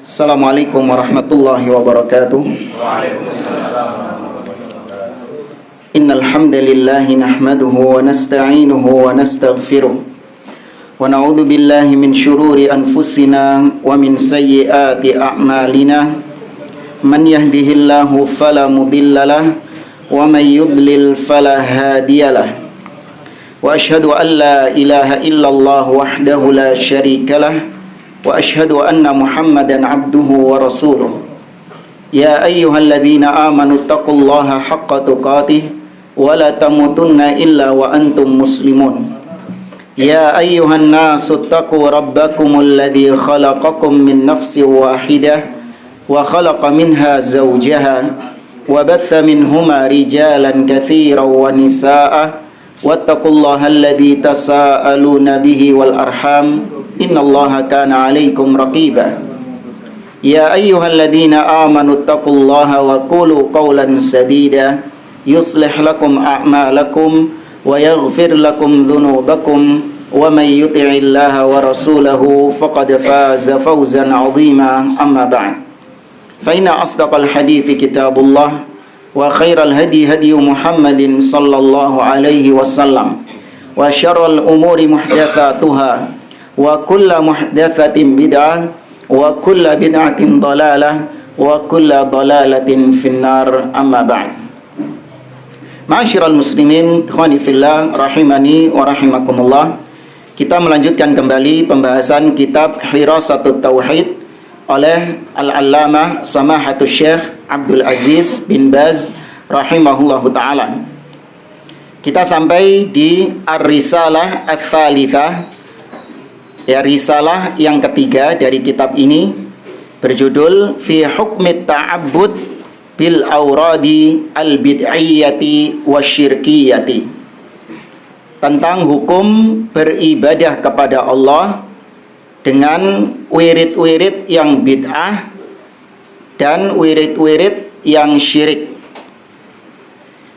Assalamualaikum warahmatullahi wabarakatuh. Innal hamdalillahi nahmaduhu wa nasta'inuhu wa nastaghfiruh wa na'udzu billahi min shururi anfusina wa min sayyiati a'malina. Man yahdihillahu fala mudhillalah wa man yudlil fala hadiyalah. Wa asyhadu an la ilaha illallah wahdahu la syarikalah wa asyhadu anna Muhammadan abduhu wa rasuluh. Ya ayyuhalladzina amanu taqullaha haqqa tuqatih wa la tamutunna illa wa antum muslimun. Ya ayyuhan nasu taqu rabbakumul ladzi khalaqakum min nafsin wahidah wa khalaqa minha zawjaha wa batha minhuma rijalan katsiran wa nisaa'a wattaqullaha alladzi tasaaluna bihi wal arham innallaha kana 'alaikum raqiba. Ya ayyuhalladzina amanu taqullaha wa qulu qawlan sadida yuslih lakum a'malakum wa yaghfir lakum dhunubakum wa may yuti'illaha wa rasulahu faqad faza fawzan 'azima. Amma ba'd. Fa inna asdaqal hadithi kitabullah wa khairal hadi hadi Muhammadin sallallahu alaihi wasallam wa syarrul umuri muhdatsatuha wa kullu muhdatsatin bid'ah wa kullu bid'atin dhalalah wa kullu dhalalatin finnar. Amma ba'd. Ma'asyiral muslimin ikhwani fillah rahimani wa rahimakumullah. Kita melanjutkan kembali pembahasan kitab Hirasatut Tauhid oleh Al-Allamah Samahatul Syekh Abdul Aziz bin Baz rahimahullahu ta'ala. Kita sampai di Ar-Risalah Ats-Tsalitsah, ya, risalah yang ketiga dari kitab ini, berjudul Fi Hukmit Ta'abbud bil Awradi al-Bid'iyyati wasyirkiyyati, tentang hukum beribadah kepada Allah dengan wirid-wirid yang bid'ah dan wirid-wirid yang syirik.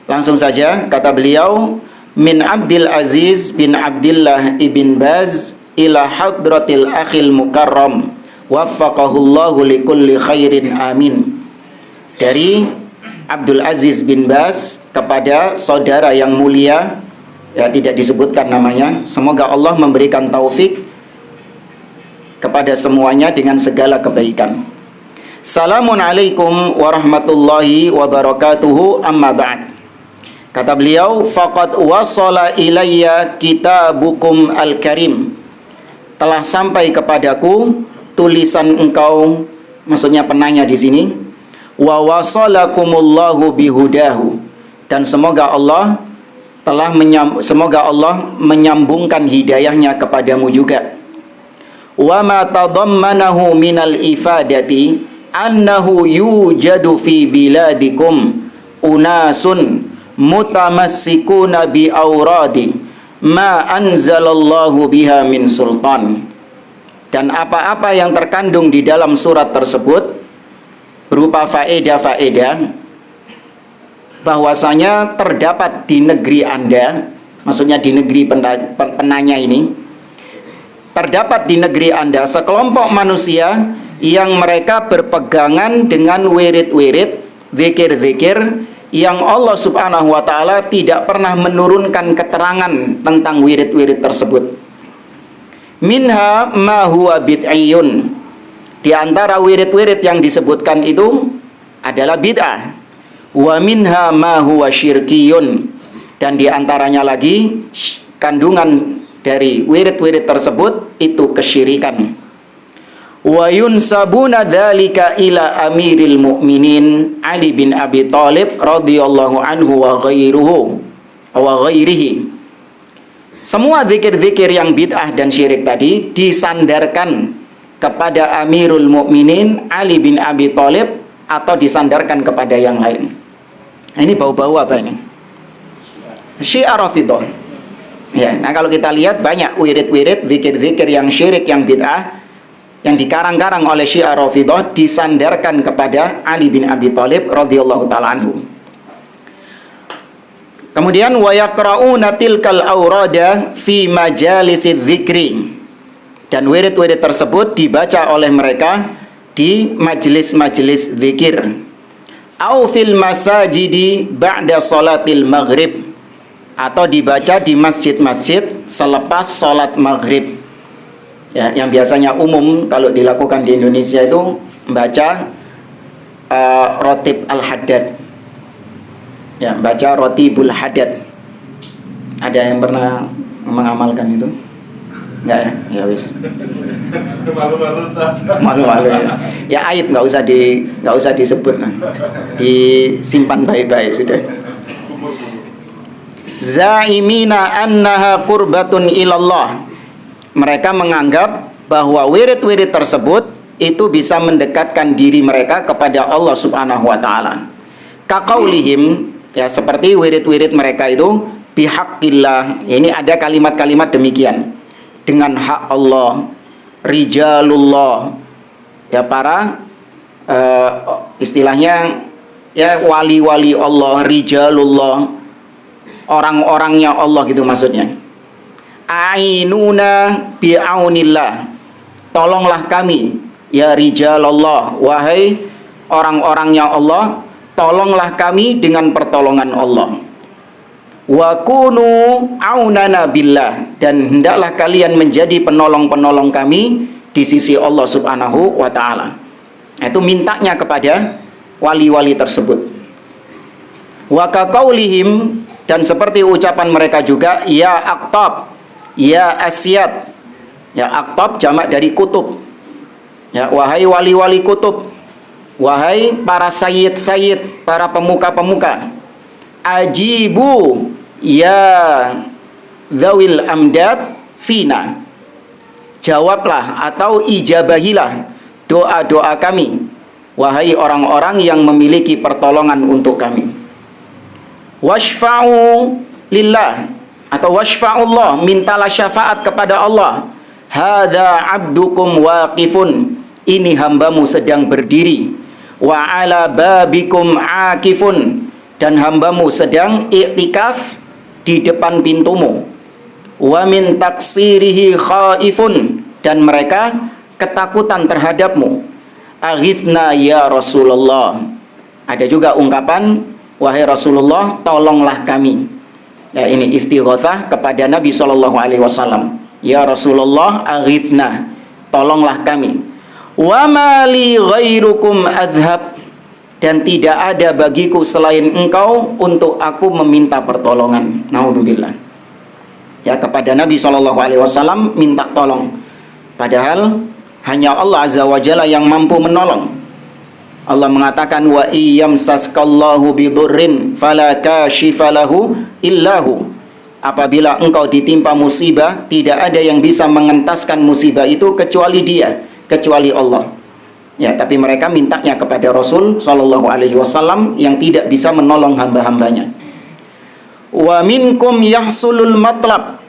Langsung saja kata beliau, min Abdul Aziz bin Abdullah ibn Baz ila hadratil akhil mukarram waffaqahullahu likulli khairin amin. Dari Abdul Aziz bin Baz kepada saudara yang mulia, ya, tidak disebutkan namanya, semoga Allah memberikan taufik kepada semuanya dengan segala kebaikan. Assalamualaikum warahmatullahi wabarakatuh. Amma ba'd. Kata beliau, faqad wasala ilayya kitabukum al-karim, telah sampai kepadaku tulisan engkau, maksudnya penanya di sini, wa wasalakumullahu bihudahu, dan semoga Allah menyambungkan hidayahnya kepadamu juga. Wa ma tadammanahu minal ifadati annahu yujadu fi biladikum unasun mutamassikuna bi awradi ma anzalallahu biha min sultan. Dan apa-apa yang terkandung di dalam surat tersebut berupa faedah-faedah, bahwasanya terdapat di negeri Anda, maksudnya di negeri penanya ini, terdapat di negeri Anda sekelompok manusia yang mereka berpegangan dengan wirid-wirid, zikir-zikir yang Allah subhanahu wa ta'ala tidak pernah menurunkan keterangan tentang wirid-wirid tersebut. Minha ma huwa bid'iyyun, di antara wirid-wirid yang disebutkan itu adalah bid'ah. Wa minha ma huwa syirkiyun, dan di antaranya lagi kandungan dari wirid-wirid tersebut itu kesyirikan. Wa yunsabuna dzalika ila amiril mu'minin Ali bin Abi Thalib radhiyallahu anhu wa ghairihi. Semua zikir-zikir yang bid'ah dan syirik tadi disandarkan kepada Amirul Mukminin Ali bin Abi Thalib atau disandarkan kepada yang lain. Ini bau-bau apa ini? Syiah Rafidhah. Ya, nah kalau kita lihat banyak wirid-wirid, zikir-zikir yang syirik, yang bid'ah, yang dikarang-karang oleh Syiah Rafidhah disandarkan kepada Ali bin Abi Thalib radhiyallahu ta'ala anhu. Kemudian wa yaqra'una tilkal awrada fi majalisidz dzikri, dan wirid-wirid tersebut dibaca oleh mereka di majelis-majelis zikir, au fil masajidi ba'da salatil maghrib, atau dibaca di masjid-masjid selepas salat maghrib. Ya, yang biasanya umum kalau dilakukan di Indonesia itu membaca rotib al-haddad. Ya, baca rotibul haddad. Ada yang pernah mengamalkan itu? Enggak ya? Ya wis. Malu-malu ya. Ya aib, nggak usah disebut. Disimpan baik-baik sudah. Zaimina annaha qurbatun ilallah. Mereka menganggap bahwa wirid-wirid tersebut itu bisa mendekatkan diri mereka kepada Allah Subhanahu wa taala. Kaqaulihim, ya, seperti wirid-wirid mereka itu bihaqqillah. Ini ada kalimat-kalimat demikian. Dengan hak Allah, rijalullah, ya, para istilahnya ya wali-wali Allah, rijalullah, orang-orangnya Allah gitu maksudnya. Ainuna bi'aunillah, tolonglah kami ya rijalallah, wahai orang-orangnya Allah, tolonglah kami dengan pertolongan Allah. Wa kunu aunana billah, dan hendaklah kalian menjadi penolong-penolong kami di sisi Allah Subhanahu wa taala. Itu mintanya kepada wali-wali tersebut. Wa kaqaulihim, dan seperti ucapan mereka juga, ya aqtab, ya asyad. Ya, aqtab jamak dari kutub. Ya, wahai wali-wali kutub, wahai para sayyid-sayyid, para pemuka-pemuka. Ajibu ya dzawil amdad fina, jawablah atau ijabahilah doa-doa kami, wahai orang-orang yang memiliki pertolongan untuk kami. Washfa'u lillah, atau washfa'ullah, mintalah syafaat kepada Allah. Hadza abdukum waqifun, ini hambamu sedang berdiri. Wa ala babikum akifun, dan hambamu sedang iktikaf di depan pintumu. Wa min taksirihi khaifun, dan mereka ketakutan terhadapmu. Aghithna ya Rasulullah. Ada juga ungkapan, wahai Rasulullah, tolonglah kami. Ya, ini istighatsah kepada Nabi SAW. Ya Rasulullah, aghithna, tolonglah kami. Wa ma li ghairukum adhab, dan tidak ada bagiku selain engkau untuk aku meminta pertolongan. Naudzubillah. Ya, kepada Nabi SAW minta tolong, padahal hanya Allah Azza wa Jalla yang mampu menolong. Allah mengatakan, wa iyyamsaskallahu bidurrin fala kashifa lahu illahu. Apabila engkau ditimpa musibah, tidak ada yang bisa mengentaskan musibah itu kecuali Dia, kecuali Allah. Ya, tapi mereka mintanya kepada Rasul sallallahu alaihi wasallam yang tidak bisa menolong hamba-hambanya. Wa minkum yahsulul matlab,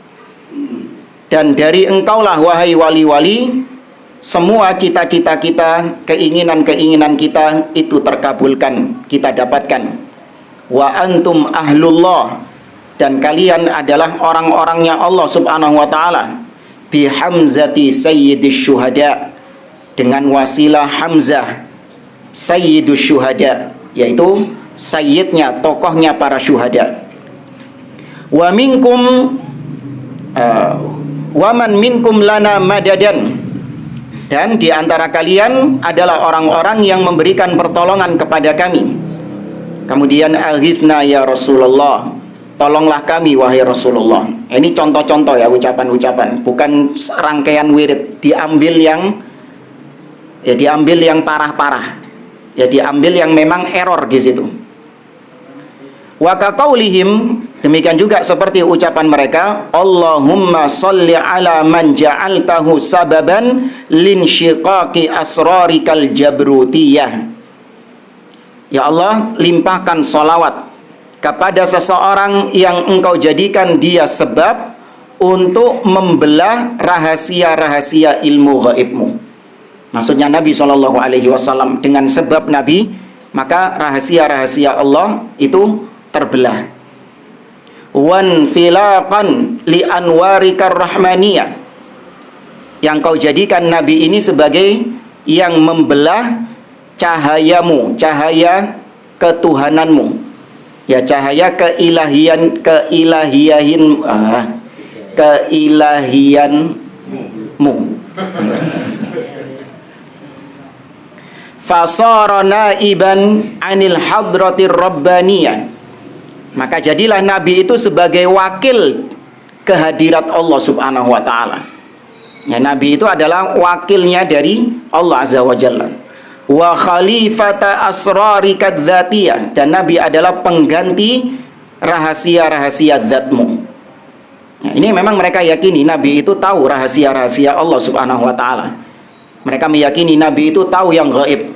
dan dari engkaulah wahai wali-wali, semua cita-cita kita, keinginan-keinginan kita itu terkabulkan, kita dapatkan. Wa antum ahlullah, dan kalian adalah orang-orangnya Allah Subhanahu wa taala. Bi hamzati sayyidish syuhada, dengan wasilah Hamzah sayyidush syuhada, yaitu sayyidnya, tokohnya para syuhada. Wa minkum wa man minkum lana madadan, dan di antara kalian adalah orang-orang yang memberikan pertolongan kepada kami. Kemudian aghithna ya Rasulullah, tolonglah kami wahai Rasulullah. Ini contoh-contoh ya, ucapan-ucapan, bukan rangkaian wirid. Diambil yang parah-parah. Ya, diambil yang memang error di situ. Wa kaqaulihim, demikian juga seperti ucapan mereka, Allahumma sholli ala man ja'altahu sababan linsyiqaqi asrarikal jabrutiyah. Ya Allah, limpahkan salawat kepada seseorang yang engkau jadikan dia sebab untuk membelah rahasia-rahasia ilmu gaibmu. Maksudnya Nabi SAW, dengan sebab Nabi, maka rahasia-rahasia Allah itu terbelah. Wan filaqan li anwarikar rahmaniyah, yang kau jadikan Nabi ini sebagai yang membelah cahayamu, cahaya ketuhananmu. Ya, cahaya keilahianmu. Fasara naiban anil hadratir rabbaniyah. Maka jadilah Nabi itu sebagai wakil kehadirat Allah Subhanahu wa taala. Ya, Nabi itu adalah wakilnya dari Allah Azza wa Jalla. Wa khalifata asrari kadzatiyah, dan Nabi adalah pengganti rahasia-rahasia zatmu. Ya, ini memang mereka yakini Nabi itu tahu rahasia-rahasia Allah Subhanahu wa taala. Mereka meyakini Nabi itu tahu yang gaib.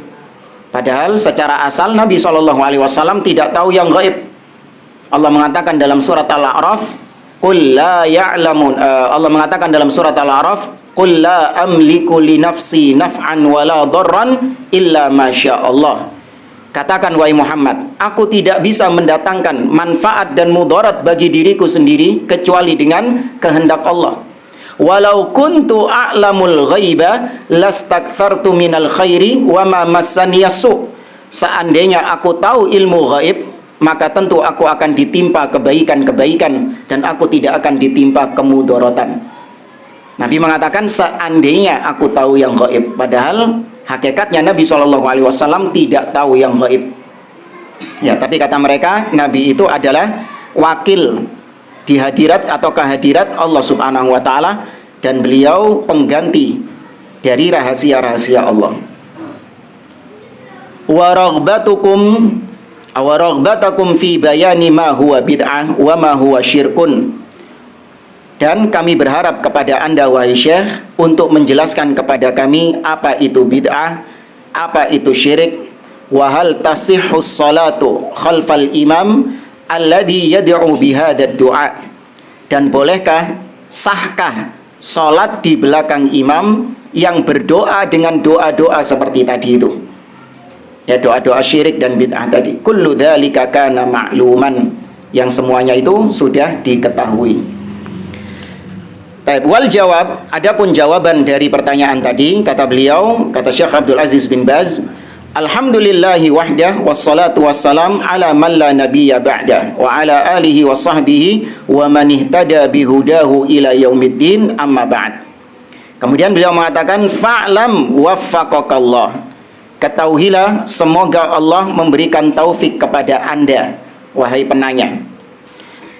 Padahal secara asal Nabi SAW tidak tahu yang gaib. Allah mengatakan dalam surat Al-A'raf, qul la ya'lamun. Allah mengatakan dalam surat Al-A'raf, qul la amliku li nafsi naf'an wa la darran illa ma syaa Allah. Katakan wahai Muhammad, aku tidak bisa mendatangkan manfaat dan mudarat bagi diriku sendiri kecuali dengan kehendak Allah. Walau kuntu a'lamul ghaiba lastakthartu minal khairi wa ma massani yasu. Seandainya aku tahu ilmu gaib, maka tentu aku akan ditimpa kebaikan-kebaikan dan aku tidak akan ditimpa kemudaratan. Nabi mengatakan seandainya aku tahu yang gaib, padahal hakikatnya Nabi SAW tidak tahu yang gaib. Ya, tapi kata mereka Nabi itu adalah wakil di hadirat atau kehadirat Allah Subhanahu wa taala, dan beliau pengganti dari rahasia-rahasia Allah. Wa raghbatakum fi bayani ma huwa bid'ah wa ma huwa syirkun. Dan kami berharap kepada Anda wahai Syekh untuk menjelaskan kepada kami apa itu bid'ah, apa itu syirik, wa hal tasihhus salatu khalfal imam alladhi yad'u bihadzal du'a. Dan bolehkah, sahkah salat di belakang imam yang berdoa dengan doa-doa seperti tadi itu? Ya, doa-doa syirik dan bid'ah tadi. Kullu dzalika kana ma'luman, yang semuanya itu sudah diketahui. Baik, wal jawab, adapun jawaban dari pertanyaan tadi, kata beliau, kata Syekh Abdul Aziz bin Baz, alhamdulillahi wahdah wassalatu wassalam ala man la nabiyya ba'dah wa ala alihi wa sahbihi wa man ihtada bihudahu ila yaumiddin, amma ba'd. Kemudian beliau mengatakan fa'lam waffaqakallah. Ketahuilah semoga Allah memberikan taufik kepada Anda wahai penanya.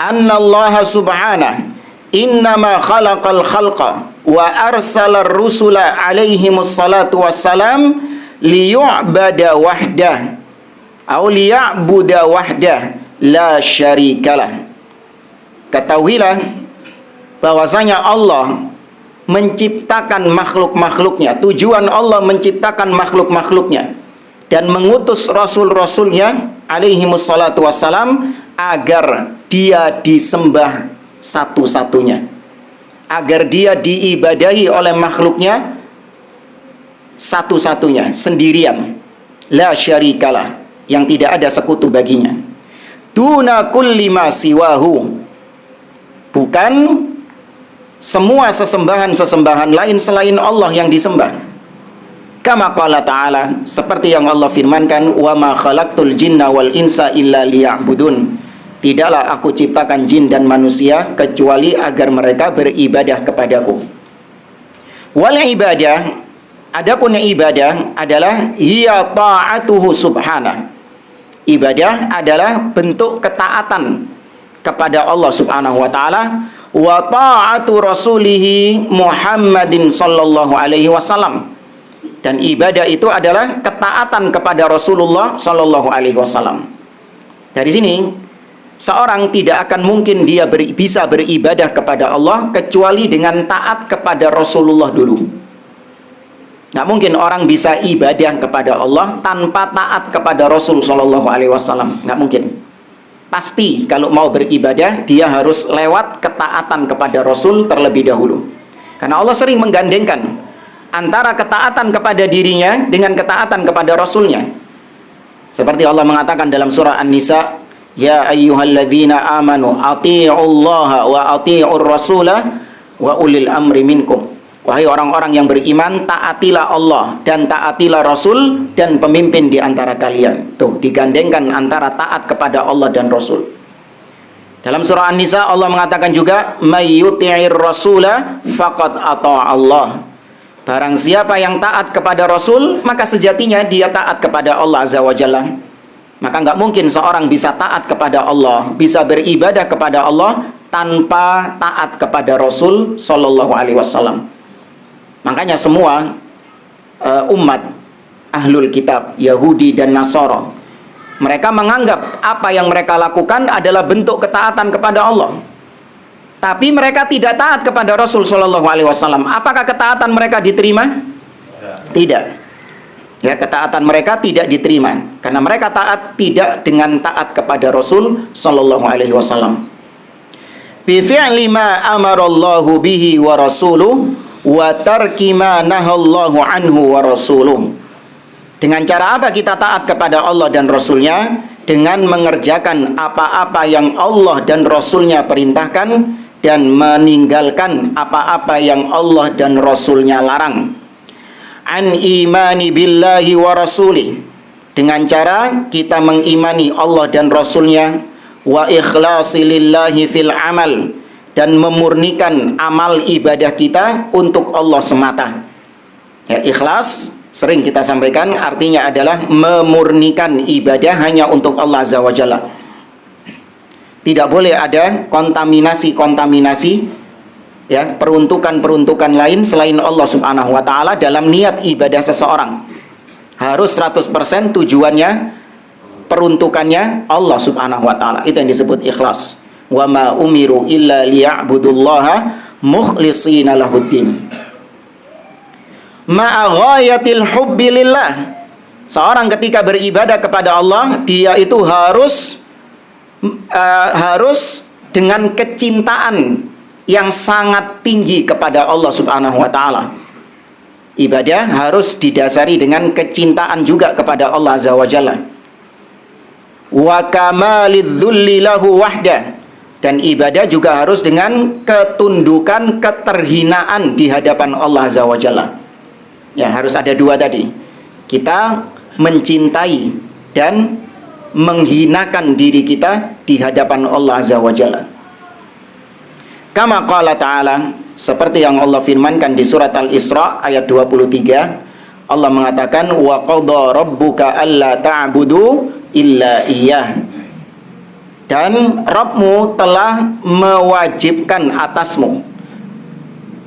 Annallaha subhanahu innama khalaqal khalqa wa arsalar rusula alaihimus salatu wassalam liyu'bada wahdah atau liya'buda wahdah la syarikalah. Ketahuilah bahwasanya Allah menciptakan makhluk-makhluknya. Tujuan Allah menciptakan makhluk-makhluknya dan mengutus rasul-rasulnya alaihimus salatu wassalam agar dia disembah satu-satunya, agar dia diibadahi oleh makhluknya satu-satunya, sendirian, la syarikalah, yang tidak ada sekutu baginya. Duna kulli ma siwahu, bukan semua sesembahan-sesembahan lain selain Allah yang disembah. Kama qala ta'ala, seperti yang Allah firmankan, wa ma khalaqtul jinna wal insa illa liya'budun. Tidaklah aku ciptakan jin dan manusia kecuali agar mereka beribadah kepadaku. Wal ibadah, adapun ibadah adalah hiya ta'atuhu subhanahu. Ibadah adalah bentuk ketaatan kepada Allah Subhanahu wa taala, wa ta'atu rasulihi Muhammadin sallallahu alaihi wasallam. Dan ibadah itu adalah ketaatan kepada Rasulullah sallallahu alaihi wasallam. Dari sini seorang tidak akan mungkin dia bisa beribadah kepada Allah kecuali dengan taat kepada Rasulullah dulu. Nggak mungkin orang bisa ibadah kepada Allah tanpa taat kepada Rasul Shallallahu Alaihi Wasallam. Nggak mungkin. Pasti kalau mau beribadah dia harus lewat ketaatan kepada Rasul terlebih dahulu. Karena Allah sering menggandengkan antara ketaatan kepada dirinya dengan ketaatan kepada Rasulnya. Seperti Allah mengatakan dalam surah An-Nisa, ya ayyuhalladzina amanu atii'ullaha wa atii'ur rasulah wa ulil amri minkum. Wahai orang-orang yang beriman, taatilah Allah dan taatilah Rasul dan pemimpin di antara kalian. Tuh, digandengkan antara taat kepada Allah dan Rasul. Dalam surah An-Nisa Allah mengatakan juga, may yuti'ir rasula faqad ata'a Allah. Barang siapa yang taat kepada Rasul, maka sejatinya dia taat kepada Allah Azza wa Jalla. Maka nggak mungkin seorang bisa taat kepada Allah, bisa beribadah kepada Allah tanpa taat kepada Rasul Sallallahu Alaihi Wasallam. Makanya semua umat ahlul kitab, Yahudi dan Nasara, mereka menganggap apa yang mereka lakukan adalah bentuk ketaatan kepada Allah. Tapi mereka tidak taat kepada Rasul Sallallahu Alaihi Wasallam. Apakah ketaatan mereka diterima? Tidak. Ya, ketaatan mereka tidak diterima karena mereka taat tidak dengan taat kepada Rasul Sallallahu Alaihi Wasallam. Bi fi'li ma amarallahu bihi wa rasuluhu wa tarki ma nahallahu anhu wa rasuluhu. Dengan cara apa kita taat kepada Allah dan Rasulnya? Dengan mengerjakan apa-apa yang Allah dan Rasulnya perintahkan dan meninggalkan apa-apa yang Allah dan Rasulnya larang. An imani billahi wa rasuli, dengan cara kita mengimani Allah dan Rasulnya, wa ikhlasi lillahi fil amal, dan memurnikan amal ibadah kita untuk Allah semata. Ya, ikhlas sering kita sampaikan artinya adalah memurnikan ibadah hanya untuk Allah Azza wa Jalla. Tidak boleh ada kontaminasi ya, peruntukan lain selain Allah Subhanahu wa taala dalam niat ibadah seseorang. Harus 100% tujuannya, peruntukannya Allah Subhanahu wa taala. Itu yang disebut ikhlas. Wa ma umiru illa liya'budullaha mukhlishina lahuddin. Ma'a ghayatil hubbi lillah. Seorang ketika beribadah kepada Allah, dia itu harus dengan kecintaan yang sangat tinggi kepada Allah Subhanahu wa taala. Ibadah harus didasari dengan kecintaan juga kepada Allah Azza wa Jalla. Wa kamalidzulli lahu wahda, dan ibadah juga harus dengan ketundukan, keterhinaan di hadapan Allah Azza wa Jalla. Ya, harus ada dua tadi. Kita mencintai dan menghinakan diri kita di hadapan Allah Azza wa Jalla. Kama qala ta'ala, seperti yang Allah firmankan di surat Al-Isra ayat 23, Allah mengatakan wa qadha rabbuka alla ta'budu illa iyyah. Dan Rabbmu telah mewajibkan atasmu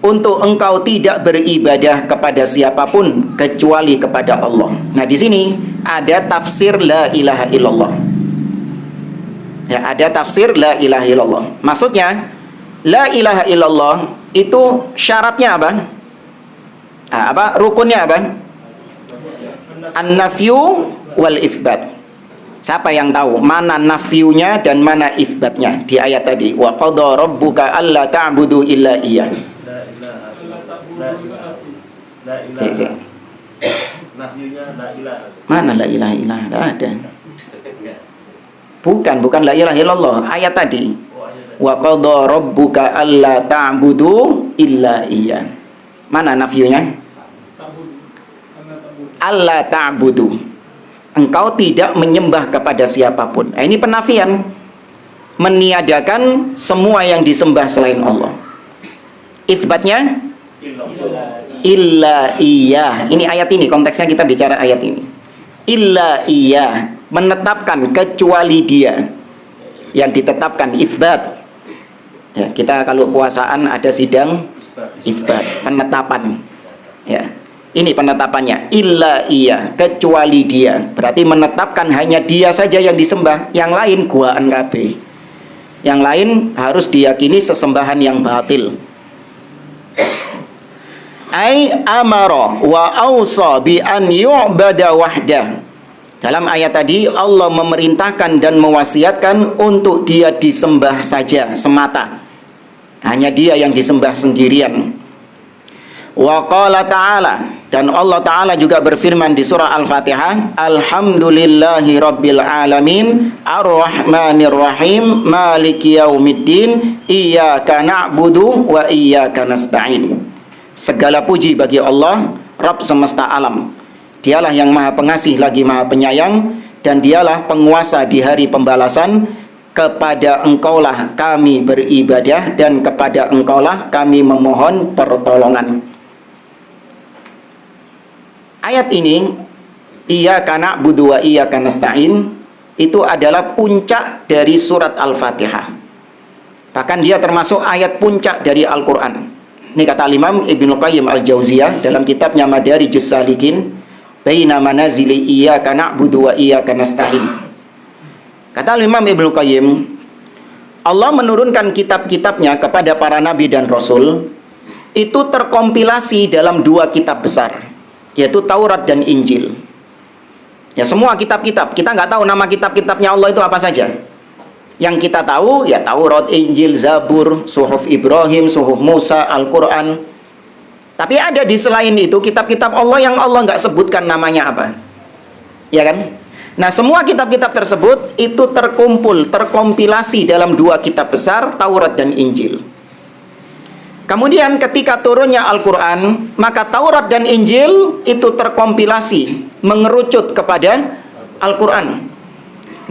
untuk engkau tidak beribadah kepada siapapun kecuali kepada Allah. Nah, di sini ada tafsir la ilaha illallah. Ya, ada tafsir la ilaha illallah. Maksudnya la ilaha illallah itu syaratnya apa? Rukunnya apa? An-nafyu wal itsbat. Siapa yang tahu mana nafyunya dan mana itsbatnya di ayat tadi? Wa qadha rabbuka alla ta'budu illa iyyah. La ilaha. Nafyunya la ilaha. Mana la ilaha illallah? Tidak ada. Bukan la ilaha illallah. Ayat tadi. Wa qadha rabbuka alla ta'budu illa iyyah. Mana nafyunya? Alla ta'budu. Engkau tidak menyembah kepada siapapun. Ini penafian. Meniadakan semua yang disembah selain Allah. Itsbatnya illa iyyah. Ini ayat ini, konteksnya kita bicara ayat ini. Illa iyyah, menetapkan kecuali dia. Yang ditetapkan itsbat. Ya, kita kalau puasaan ada sidang itsbat, penetapan. Ya. Ini penetapannya, illa iyyah, kecuali dia. Berarti menetapkan hanya dia saja yang disembah, yang lain guaan kabeh. Yang lain harus diyakini sesembahan yang batil. Ai amara wa ausa bi an yu'bada wahdah. Dalam ayat tadi Allah memerintahkan dan mewasiatkan untuk dia disembah saja semata. Hanya dia yang disembah sendirian. Wa qala ta'ala, dan Allah Ta'ala juga berfirman di surah Al-Fatihah, Alhamdulillahi Rabbil Alamin, Ar-Rahmanir Rahim, Maliki Yaumiddin, Iyyaka na'budu wa iyyaka nasta'in. Segala puji bagi Allah, Rabb semesta alam. Dialah yang maha pengasih lagi maha penyayang, dan dialah penguasa di hari pembalasan. Kepada engkaulah kami beribadah, dan kepada engkaulah kami memohon pertolongan. Ayat ini, Iyyaka na'budu wa iyyaka nasta'in, itu adalah puncak dari surat Al-Fatihah. Bahkan dia termasuk ayat puncak dari Al-Quran. Ini kata Imam Ibnu Qayyim Al-Jauziyah dalam kitabnya Madarijus Salikin, Baina manazili iyyaka na'budu wa iyyaka nasta'in. Kata Imam Ibnu Qayyim, Allah menurunkan kitab-kitabnya kepada para nabi dan rasul itu terkompilasi dalam dua kitab besar, yaitu Taurat dan Injil. Ya, semua kitab-kitab. Kita nggak tahu nama kitab-kitabnya Allah itu apa saja. Yang kita tahu ya Taurat, Injil, Zabur, Suhuf Ibrahim, Suhuf Musa, Al-Quran. Tapi ada di selain itu kitab-kitab Allah yang Allah nggak sebutkan namanya apa. Ya kan? Nah, semua kitab-kitab tersebut itu terkumpul, terkompilasi dalam dua kitab besar, Taurat dan Injil. Kemudian ketika turunnya Al-Quran, maka Taurat dan Injil itu terkompilasi, mengerucut kepada Al-Quran.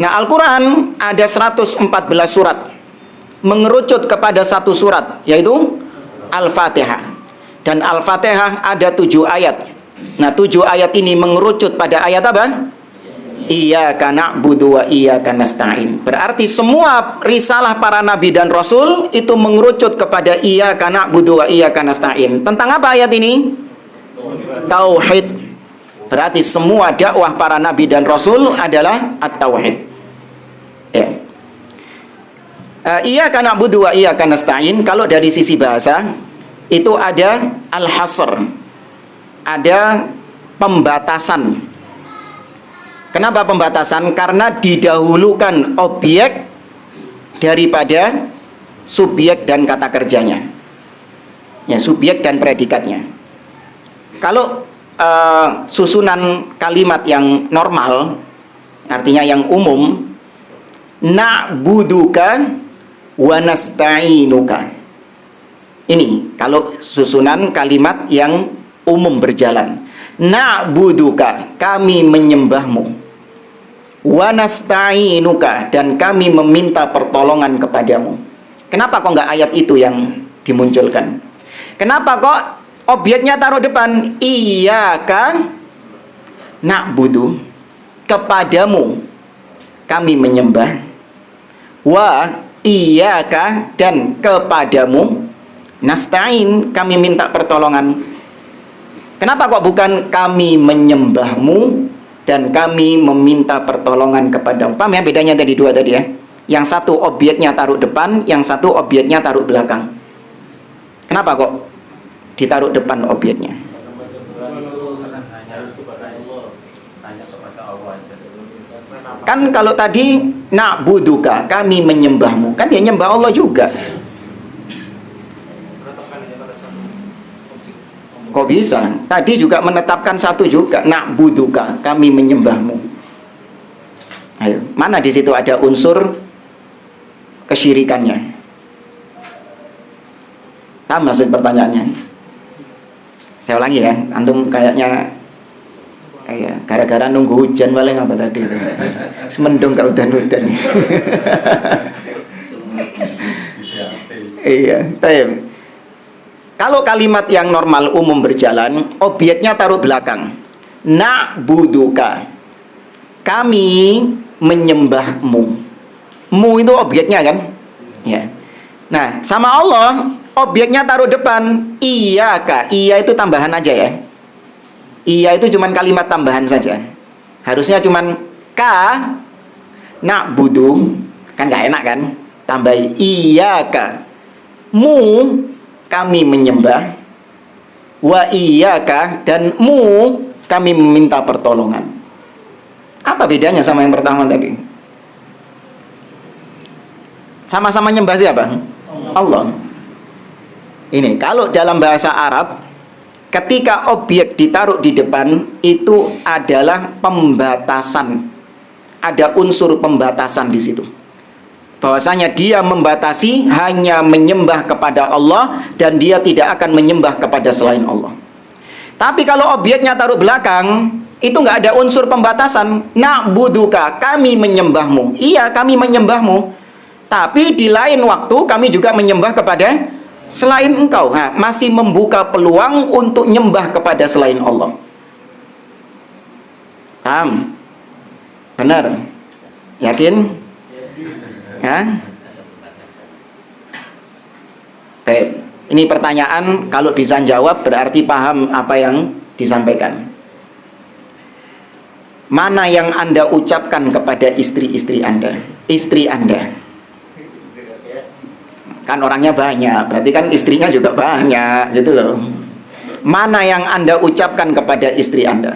Nah, Al-Quran ada 114 surat, mengerucut kepada satu surat, yaitu Al-Fatihah. Dan Al-Fatihah ada 7 ayat. Nah, 7 ayat ini mengerucut pada ayat apa? Iyyaka na'budu wa iyyaka nasta'in. Berarti semua risalah para nabi dan rasul itu mengerucut kepada iyyaka na'budu wa iyyaka nasta'in. Tentang apa ayat ini? Tauhid. Berarti semua dakwah para nabi dan rasul adalah at-tauhid. Ya. Iyyaka na'budu wa iyyaka nasta'in, kalau dari sisi bahasa itu ada al-hasr, ada pembatasan. Kenapa pembatasan? Karena didahulukan objek daripada subjek dan kata kerjanya. Ya, subjek dan predikatnya. Kalau susunan kalimat yang normal, artinya yang umum, na'buduka wa nasta'inuka. Ini kalau susunan kalimat yang umum berjalan. Na'buduka, kami menyembahmu. Wa nasta'inuka, dan kami meminta pertolongan kepadamu. Kenapa kok nggak ayat itu yang dimunculkan? Kenapa kok objeknya taruh depan? Iyyaka na'budu, kepadamu kami menyembah. Wa iyyaka, dan kepadamu nasta'in, kami minta pertolongan. Kenapa kok bukan kami menyembahmu dan kami meminta pertolongan kepadamu? Paham ya bedanya tadi dua tadi ya? Yang satu objeknya taruh depan, yang satu objeknya taruh belakang. Kenapa kok ditaruh depan objeknya? Kan kalau tadi na'buduka, kami menyembahmu, kan dia nyembah Allah juga. Kok bisa? Tadi juga menetapkan satu juga, na'buduka, kami menyembahmu. Ayo, mana di situ ada unsur kesyirikannya? Paham maksud pertanyaannya? Saya ulangi ya, antum kayaknya gara-gara nunggu hujan paling apa tadi? Semendung kalau udan-udan. Iya, baik. Kalau kalimat yang normal umum berjalan, objeknya taruh belakang. Na'buduka, kami menyembahmu. Mu itu objeknya kan? Ya. Nah, sama Allah objeknya taruh depan. Iyyaka, iya itu tambahan aja ya. Iya itu cuman kalimat tambahan saja. Harusnya cuman ka na'budu, kan nggak enak kan? Tambahi iyyaka, mu kami menyembah, wa iyyaka, dan mu kami meminta pertolongan. Apa bedanya sama yang pertama tadi? Sama-sama nyembah siapa? Allah. Ini kalau dalam bahasa Arab, ketika objek ditaruh di depan itu adalah pembatasan. Ada unsur pembatasan di situ. bahwasanya dia membatasi hanya menyembah kepada Allah dan dia tidak akan menyembah kepada selain Allah. Tapi kalau objeknya taruh belakang, itu nggak ada unsur pembatasan. Na'buduka, kami menyembahmu. Iya, kami menyembahmu. Tapi di lain waktu kami juga menyembah kepada selain engkau. Nah, masih membuka peluang untuk nyembah kepada selain Allah. Paham? Benar? Yakin? Ya? Baik. Ini pertanyaan, kalau bisa jawab berarti paham apa yang disampaikan. Mana yang Anda ucapkan kepada istri-istri Anda? Istri Anda. Kan orangnya banyak, berarti kan istrinya juga banyak, gitu loh. Mana yang Anda ucapkan kepada istri Anda?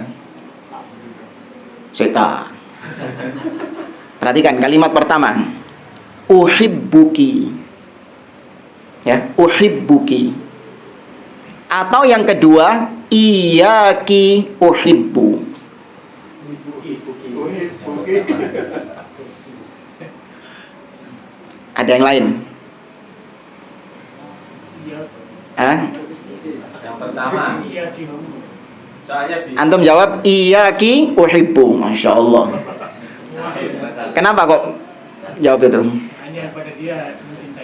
Seta. Perhatikan kalimat pertama. Uhibbuki. Ya, uhibbuki. Atau yang kedua, iyaki uhibbu. Ada yang lain? Hah? Yang pertama, soalnya Antum jawab iyaki uhibbu. Masya Allah. Kenapa kok jawab itu?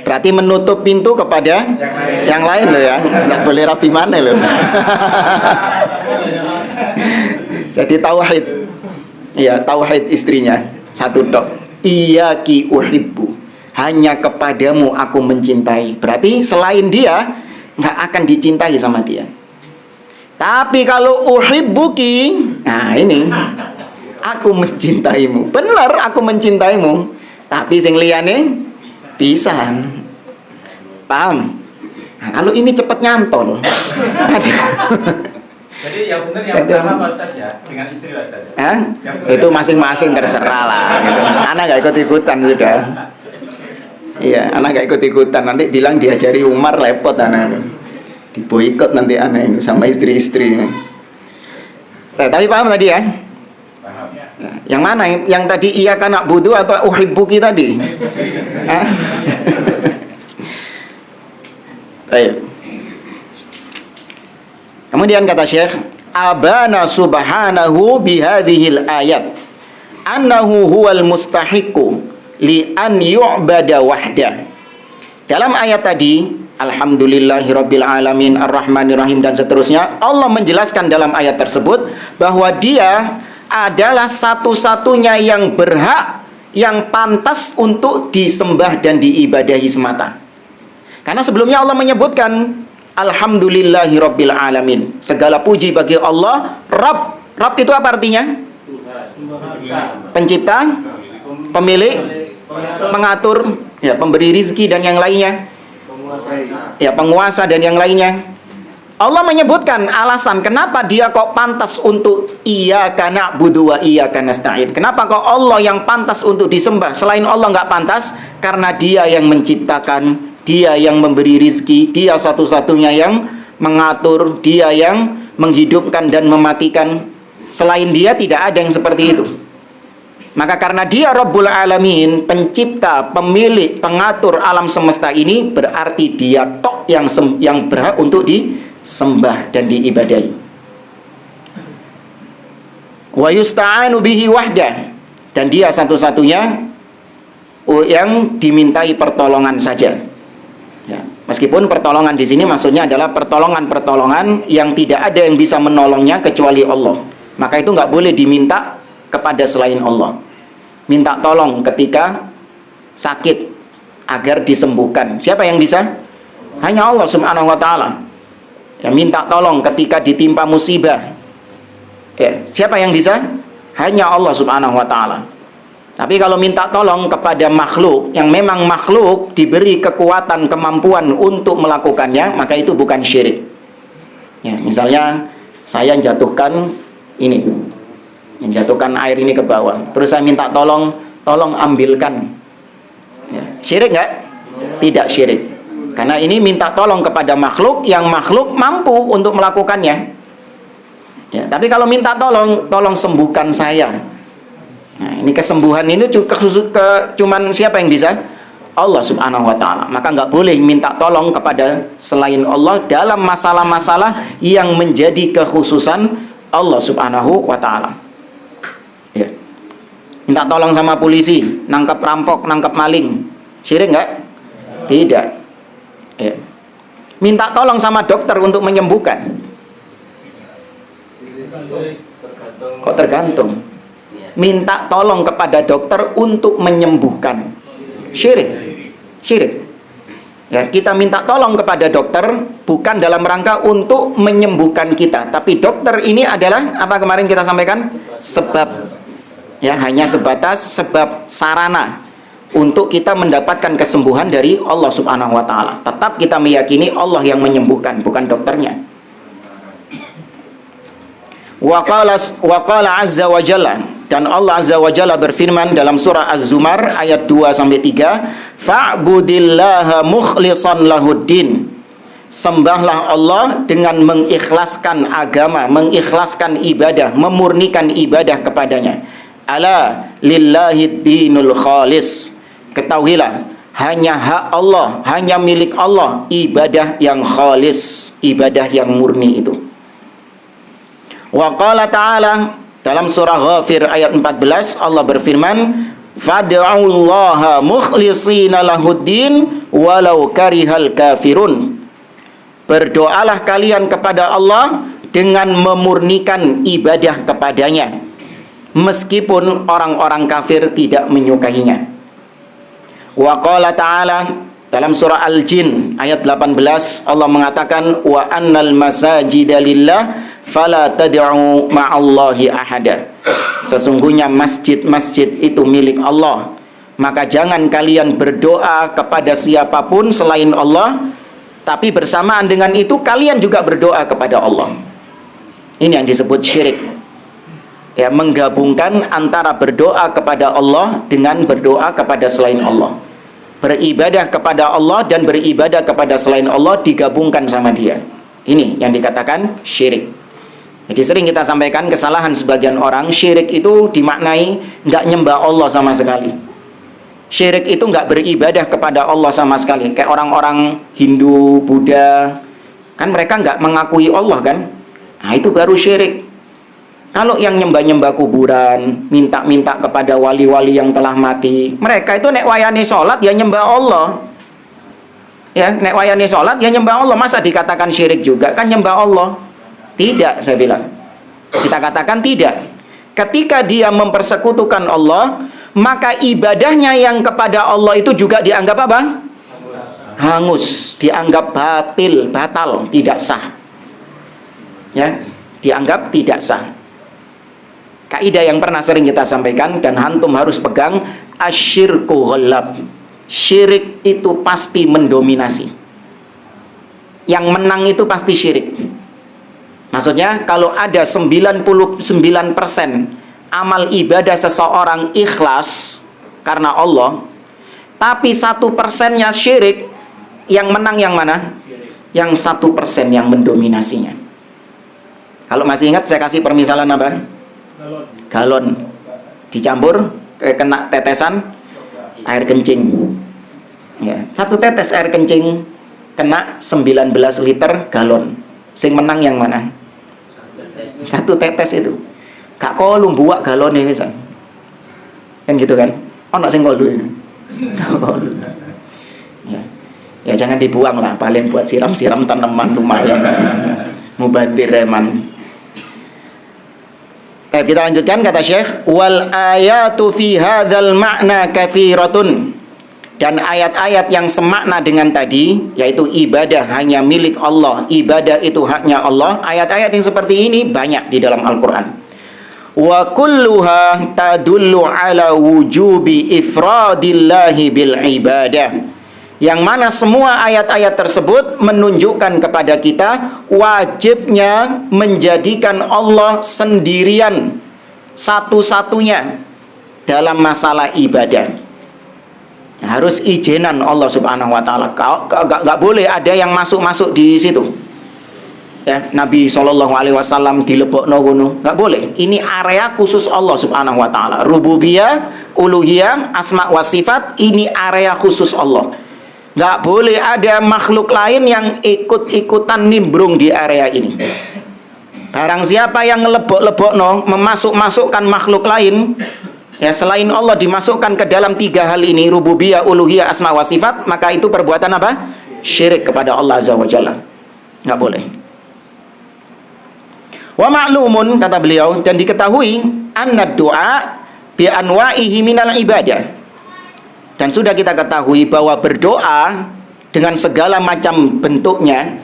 Berarti menutup pintu kepada yang lain loh ya. Nggak boleh rapi mana loh. Jadi tauhid. Iya, tauhid istrinya. Satu tok. Iyaki uhibbu. Hanya kepadamu aku mencintai. Berarti selain dia nggak akan dicintai sama dia. Tapi kalau uhibbuki, nah ini aku mencintaimu. Benar aku mencintaimu. Tapi sing liyane pisan. Paham? Nah, kalau ini cepet nyantol. jadi yang benar yang pertama Pak Ustadz ya, dengan istri Pak Ustadz. Itu masing-masing terserah lah gitu. Anak gak ikut-ikutan sudah. Iya, anak gak ikut-ikutan. Nanti bilang diajari Umar repot anak. Diboikot nanti anak ini sama istri-istri. Tapi paham tadi ya? Paham. Nah, yang mana? Yang tadi iya kana budu atau uhibbuki tadi? Baik. Kemudian kata Syekh, abana subhanahu bihadhil ayat annahu huwal mustahiqu li an yu'bada wahda. Dalam ayat tadi, alhamdulillahirabbil alamin arrahmanir rahim dan seterusnya, Allah menjelaskan dalam ayat tersebut bahwa dia adalah satu-satunya yang berhak, yang pantas untuk disembah dan diibadahi semata. Karena sebelumnya Allah menyebutkan alhamdulillahirabbil alamin. Segala puji bagi Allah, Rabb. Rabb itu apa artinya? Pencipta, pemilik, mengatur, ya, pemberi rizki dan yang lainnya. Ya, penguasa dan yang lainnya. Allah menyebutkan alasan kenapa dia kok pantas untuk iyyaka na'budu wa iyyaka nasta'in. Kenapa kok Allah yang pantas untuk disembah, selain Allah nggak pantas? Karena dia yang menciptakan, dia yang memberi rizki, dia satu-satunya yang mengatur, dia yang menghidupkan dan mematikan. Selain dia tidak ada yang seperti itu. Maka karena dia Rabbul Alamin, pencipta, pemilik, pengatur alam semesta ini, berarti dia tok yang berhak untuk disembah dan diibadahi. Wa yusta'anu bihi wahda, dan dia satu-satunya yang dimintai pertolongan saja. Ya, meskipun pertolongan di sini maksudnya adalah pertolongan-pertolongan yang tidak ada yang bisa menolongnya kecuali Allah. Maka itu nggak boleh diminta kepada selain Allah. Minta tolong ketika sakit agar disembuhkan. Siapa yang bisa? Hanya Allah Subhanahu wa taala. Ya, minta tolong ketika ditimpa musibah. Ya, siapa yang bisa? Hanya Allah Subhanahu wa taala. Tapi kalau minta tolong kepada makhluk yang memang makhluk diberi kekuatan, kemampuan untuk melakukannya, maka itu bukan syirik. Ya, misalnya saya jatuhkan ini, menjatuhkan air ini ke bawah, terus saya minta tolong ambilkan. Ya, syirik nggak? Tidak syirik. Karena ini minta tolong kepada makhluk yang makhluk mampu untuk melakukannya. Ya, tapi kalau minta tolong sembuhkan saya. Nah, ini kesembuhan ini cuman siapa yang bisa? Allah Subhanahu wa ta'ala. Maka nggak boleh minta tolong kepada selain Allah dalam masalah-masalah yang menjadi kekhususan Allah Subhanahu wa ta'ala. Ya. Minta tolong sama polisi, nangkap rampok, nangkap maling. Syirik nggak? Tidak. Ya. Minta tolong sama dokter untuk menyembuhkan. Kok tergantung? Minta tolong kepada dokter untuk menyembuhkan. Syirik. Ya, kita minta tolong kepada dokter bukan dalam rangka untuk menyembuhkan kita, tapi dokter ini adalah apa kemarin kita sampaikan? Sebab. Ya, hanya sebatas sebab sarana untuk kita mendapatkan kesembuhan dari Allah Subhanahu wa ta'ala. Tetap kita meyakini Allah yang menyembuhkan, bukan dokternya. Wa qala azza wa jalla, dan Allah azza wa jalla berfirman dalam surah Az-Zumar ayat 2-3, fa'budillaha mukhlishan lahuddin. Sembahlah Allah dengan mengikhlaskan agama, mengikhlaskan ibadah, memurnikan ibadah kepadanya. Ala lillahi dinul khalis. Ketahuilah, hanya hak Allah, hanya milik Allah ibadah yang khalis, ibadah yang murni itu. Wa qala ta'ala, dalam surah Ghafir ayat 14 Allah berfirman, fad'ullaha mukhlishina lahuddin walau karihal kafirun. Berdoalah kalian kepada Allah dengan memurnikan ibadah kepadanya, meskipun orang-orang kafir tidak menyukainya. Wa qala ta'ala, dalam surah Al-Jin ayat 18 Allah mengatakan, wa annal masajida lillah fala tad'u ma'allahi ahada. Sesungguhnya masjid-masjid itu milik Allah, maka jangan kalian berdoa kepada siapapun selain Allah, tapi bersamaan dengan itu kalian juga berdoa kepada Allah. Ini yang disebut syirik. Ya, menggabungkan antara berdoa kepada Allah dengan berdoa kepada selain Allah. Beribadah kepada Allah dan beribadah kepada selain Allah digabungkan sama dia. Ini yang dikatakan syirik. Jadi sering kita sampaikan kesalahan sebagian orang, syirik itu dimaknai nggak nyembah Allah sama sekali. Syirik itu nggak beribadah kepada Allah sama sekali. Kayak orang-orang Hindu, Buddha, kan mereka nggak mengakui Allah kan? Nah, itu baru syirik. Kalau yang nyembah-nyembah kuburan, minta-minta kepada wali-wali yang telah mati, mereka itu nek wayane sholat ya nyembah Allah. Ya, nek wayane sholat ya nyembah Allah. Masa dikatakan syirik juga? Kan nyembah Allah. Tidak, saya bilang. Kita katakan tidak. Ketika dia mempersekutukan Allah, maka ibadahnya yang kepada Allah itu juga dianggap apa? Hangus, dianggap batal, tidak sah. Ya, dianggap tidak sah. Kaidah yang pernah sering kita sampaikan dan antum harus pegang, asyirku ghalab. Syirik itu pasti mendominasi. Yang menang itu pasti syirik. Maksudnya kalau ada 99% amal ibadah seseorang ikhlas karena Allah, tapi 1%-nya syirik, yang menang yang mana? Yang 1% yang mendominasinya. Kalau masih ingat saya kasih permisalan apa? Galon dicampur kena tetesan air kencing. Ya, 1 tetes air kencing kena 19 liter galon. Sing menang yang mana? 1 tetes itu. Gak kolum buak galone pisan. Kan gitu kan? Ono sing kolu. Ya. Ya jangan dibuang lah, paling buat siram-siram tanaman lumayan. Mubadir reman. Kita lanjutkan, kata Syekh, wal ayatu fi hadzal ma'na katsiratun. Dan ayat-ayat yang semakna dengan tadi, yaitu ibadah hanya milik Allah, ibadah itu haknya Allah. Ayat-ayat yang seperti ini banyak di dalam Al-Qur'an. Wa kulluha tadullu ala wujubi ifradillahi bil ibadah. Yang mana semua ayat-ayat tersebut menunjukkan kepada kita wajibnya menjadikan Allah sendirian, satu-satunya dalam masalah ibadah. Harus izinan Allah Subhanahu wa ta'ala. Gak boleh ada yang masuk-masuk di situ. ya Nabi SAW dilebokno ngono, nggak boleh. Ini area khusus Allah Subhanahu wa taala. Rububiyah, uluhiyah, asma wa sifat, ini area khusus Allah. Nggak boleh ada makhluk lain yang ikut-ikutan nimbrung di area ini. Barang siapa yang ngelebok-lebokno, memasuk-masukkan makhluk lain ya selain Allah, dimasukkan ke dalam 3 hal ini, rububiyah, uluhiyah, asma wa sifat, maka itu perbuatan apa? Syirik kepada Allah Azza wa Jalla. Nggak boleh. Wa ma'lumun, kata beliau, dan diketahui anna du'a bi anwa'ihi minal ibadah. Dan sudah kita ketahui bahwa berdoa dengan segala macam bentuknya,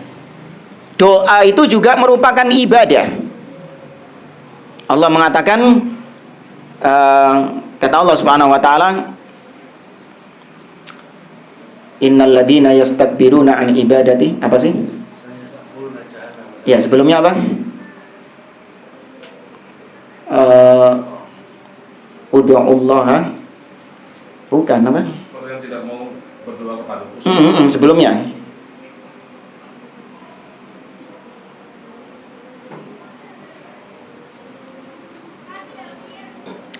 doa itu juga merupakan ibadah. Allah mengatakan, kata Allah Subhanahu wa taala, innal ladina yastakbiruna an ibadati, apa sih? Ya, sebelumnya apa? Ud'ullaha, bukan apa? Orang yang tidak mau berdoa kepadaku. Sebelumnya.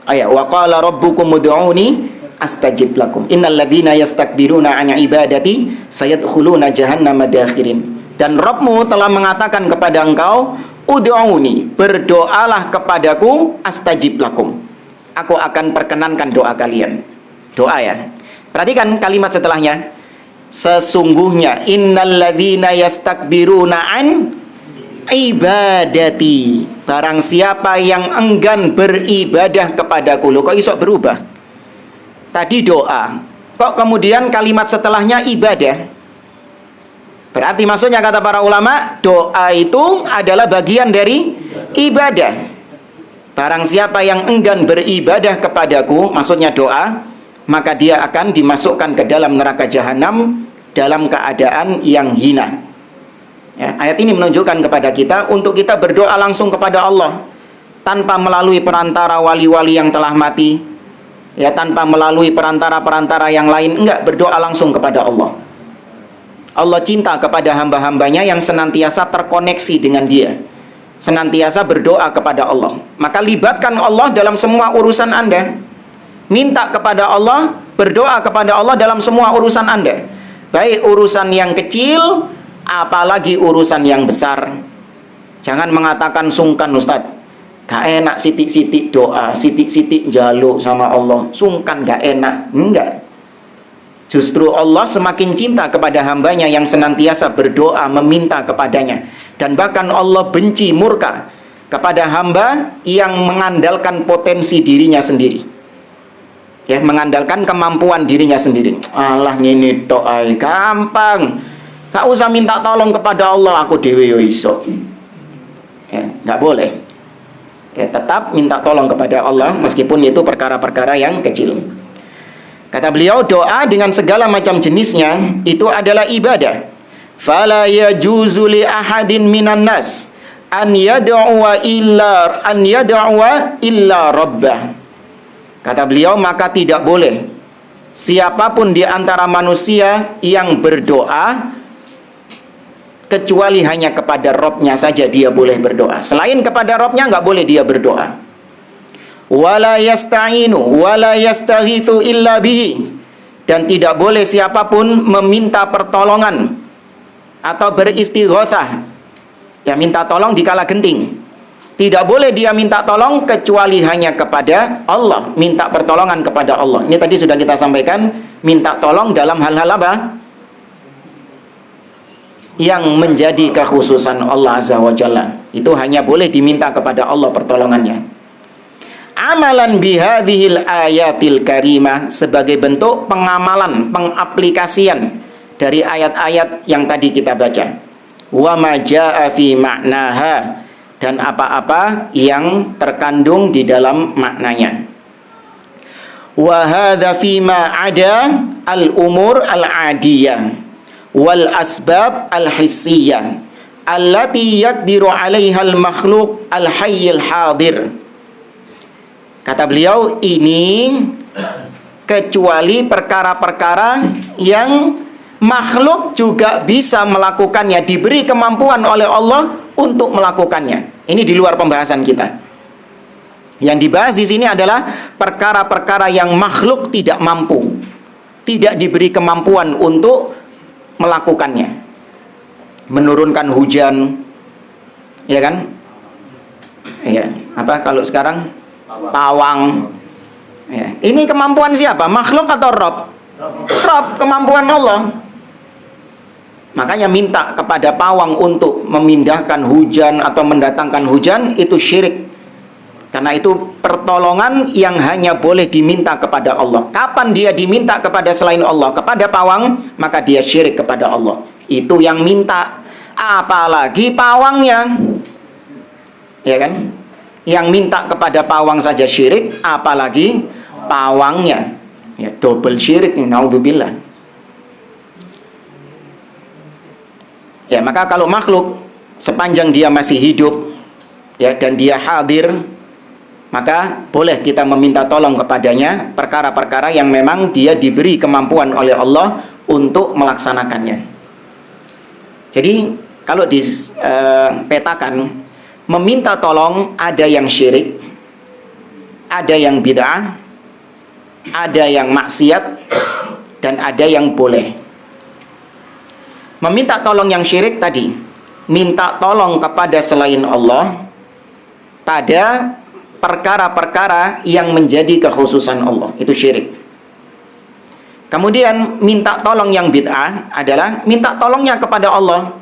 Ayat wa qala rabbukum ud'uni astajib lakum innal ladzina yastakbiruna an ibadati sayadkhuluna jahannama dakhirin. Dan Rabbmu telah mengatakan kepada engkau, ud'uni, berdoalah kepadaku, astajib lakum, aku akan perkenankan doa kalian. Doa ya. Perhatikan kalimat setelahnya, sesungguhnya innal ladzina yastakbiruna an ibadati, barang siapa yang enggan beribadah kepadaku. Loh, kok iso berubah? Tadi doa, kok kemudian kalimat setelahnya ibadah? Berarti maksudnya, kata para ulama, doa itu adalah bagian dari ibadah. Barang siapa yang enggan beribadah kepadaku, maksudnya doa, maka dia akan dimasukkan ke dalam neraka jahanam dalam keadaan yang hina. Ya, ayat ini menunjukkan kepada kita untuk kita berdoa langsung kepada Allah, tanpa melalui perantara wali-wali yang telah mati, ya, tanpa melalui perantara-perantara yang lain. Enggak, berdoa langsung kepada Allah. Allah cinta kepada hamba-hambanya yang senantiasa terkoneksi dengan Dia, senantiasa berdoa kepada Allah. Maka libatkan Allah dalam semua urusan Anda. Minta kepada Allah, berdoa kepada Allah dalam semua urusan Anda, baik urusan yang kecil, apalagi urusan yang besar. Jangan mengatakan sungkan, Ustaz, gak enak sitik-sitik doa, sitik-sitik jaluk sama Allah, sungkan, gak enak. Enggak. Justru Allah semakin cinta kepada hambanya yang senantiasa berdoa meminta kepadanya. Dan bahkan Allah benci, murka kepada hamba yang mengandalkan potensi dirinya sendiri, ya, mengandalkan kemampuan dirinya sendiri. Allah ngene tok ae gampang, gak usah minta tolong kepada Allah, aku dhewe yo iso. Ya, gak boleh. Ya, tetap minta tolong kepada Allah meskipun itu perkara-perkara yang kecil. Kata beliau, doa dengan segala macam jenisnya itu adalah ibadah. Fala yajuzu li ahadin minan nas an yad'uwa illa rabbah. Kata beliau, maka tidak boleh siapapun di antara manusia yang berdoa kecuali hanya kepada Rabb-nya saja dia boleh berdoa. Selain kepada Rabb-nya nggak boleh dia berdoa. Wala yasta'inu wala yastaghithu illa bihi, dan tidak boleh siapapun meminta pertolongan atau beristighothah, ya, minta tolong dikala genting. Tidak boleh dia minta tolong kecuali hanya kepada Allah, minta pertolongan kepada Allah. Ini tadi sudah kita sampaikan, minta tolong dalam hal-hal apa? Yang menjadi kekhususan Allah Azza wa Jalla. Itu hanya boleh diminta kepada Allah pertolongannya. Amalan bihadhil ayatil karimah, sebagai bentuk pengamalan, pengaplikasian dari ayat-ayat yang tadi kita baca. Wa ma jaa fi ma'naha, dan apa-apa yang terkandung di dalam maknanya. Wa hadza fi ma ada al-umur al-adiyah wal asbab al-hissiyah allati yaqdiru 'alaiha al-makhluq al-hayyil hadir. Kata beliau, ini kecuali perkara-perkara yang makhluk juga bisa melakukannya, diberi kemampuan oleh Allah untuk melakukannya. Ini di luar pembahasan kita. Yang dibahas di sini adalah perkara-perkara yang makhluk tidak mampu, tidak diberi kemampuan untuk melakukannya. Menurunkan hujan, ya kan? Ya, apa kalau sekarang pawang. Ya. Ini kemampuan siapa? Makhluk atau Rob? Rob, kemampuan Allah. Makanya minta kepada pawang untuk memindahkan hujan atau mendatangkan hujan, itu syirik. Karena itu pertolongan yang hanya boleh diminta kepada Allah. Kapan dia diminta kepada selain Allah? Kepada pawang, maka dia syirik kepada Allah. Itu yang minta. Apalagi pawangnya, ya kan? Yang minta kepada pawang saja syirik, apalagi pawangnya. Ya, double syirik nih, naudzubillah. Ya, maka kalau makhluk sepanjang dia masih hidup, ya, dan dia hadir, maka boleh kita meminta tolong kepadanya perkara-perkara yang memang dia diberi kemampuan oleh Allah untuk melaksanakannya. Jadi kalau dipetakan, meminta tolong ada yang syirik, ada yang bid'ah, ada yang maksiat, dan ada yang boleh. Meminta tolong yang syirik tadi, minta tolong kepada selain Allah pada perkara-perkara yang menjadi kekhususan Allah, itu syirik. Kemudian minta tolong yang bid'ah adalah minta tolongnya kepada Allah,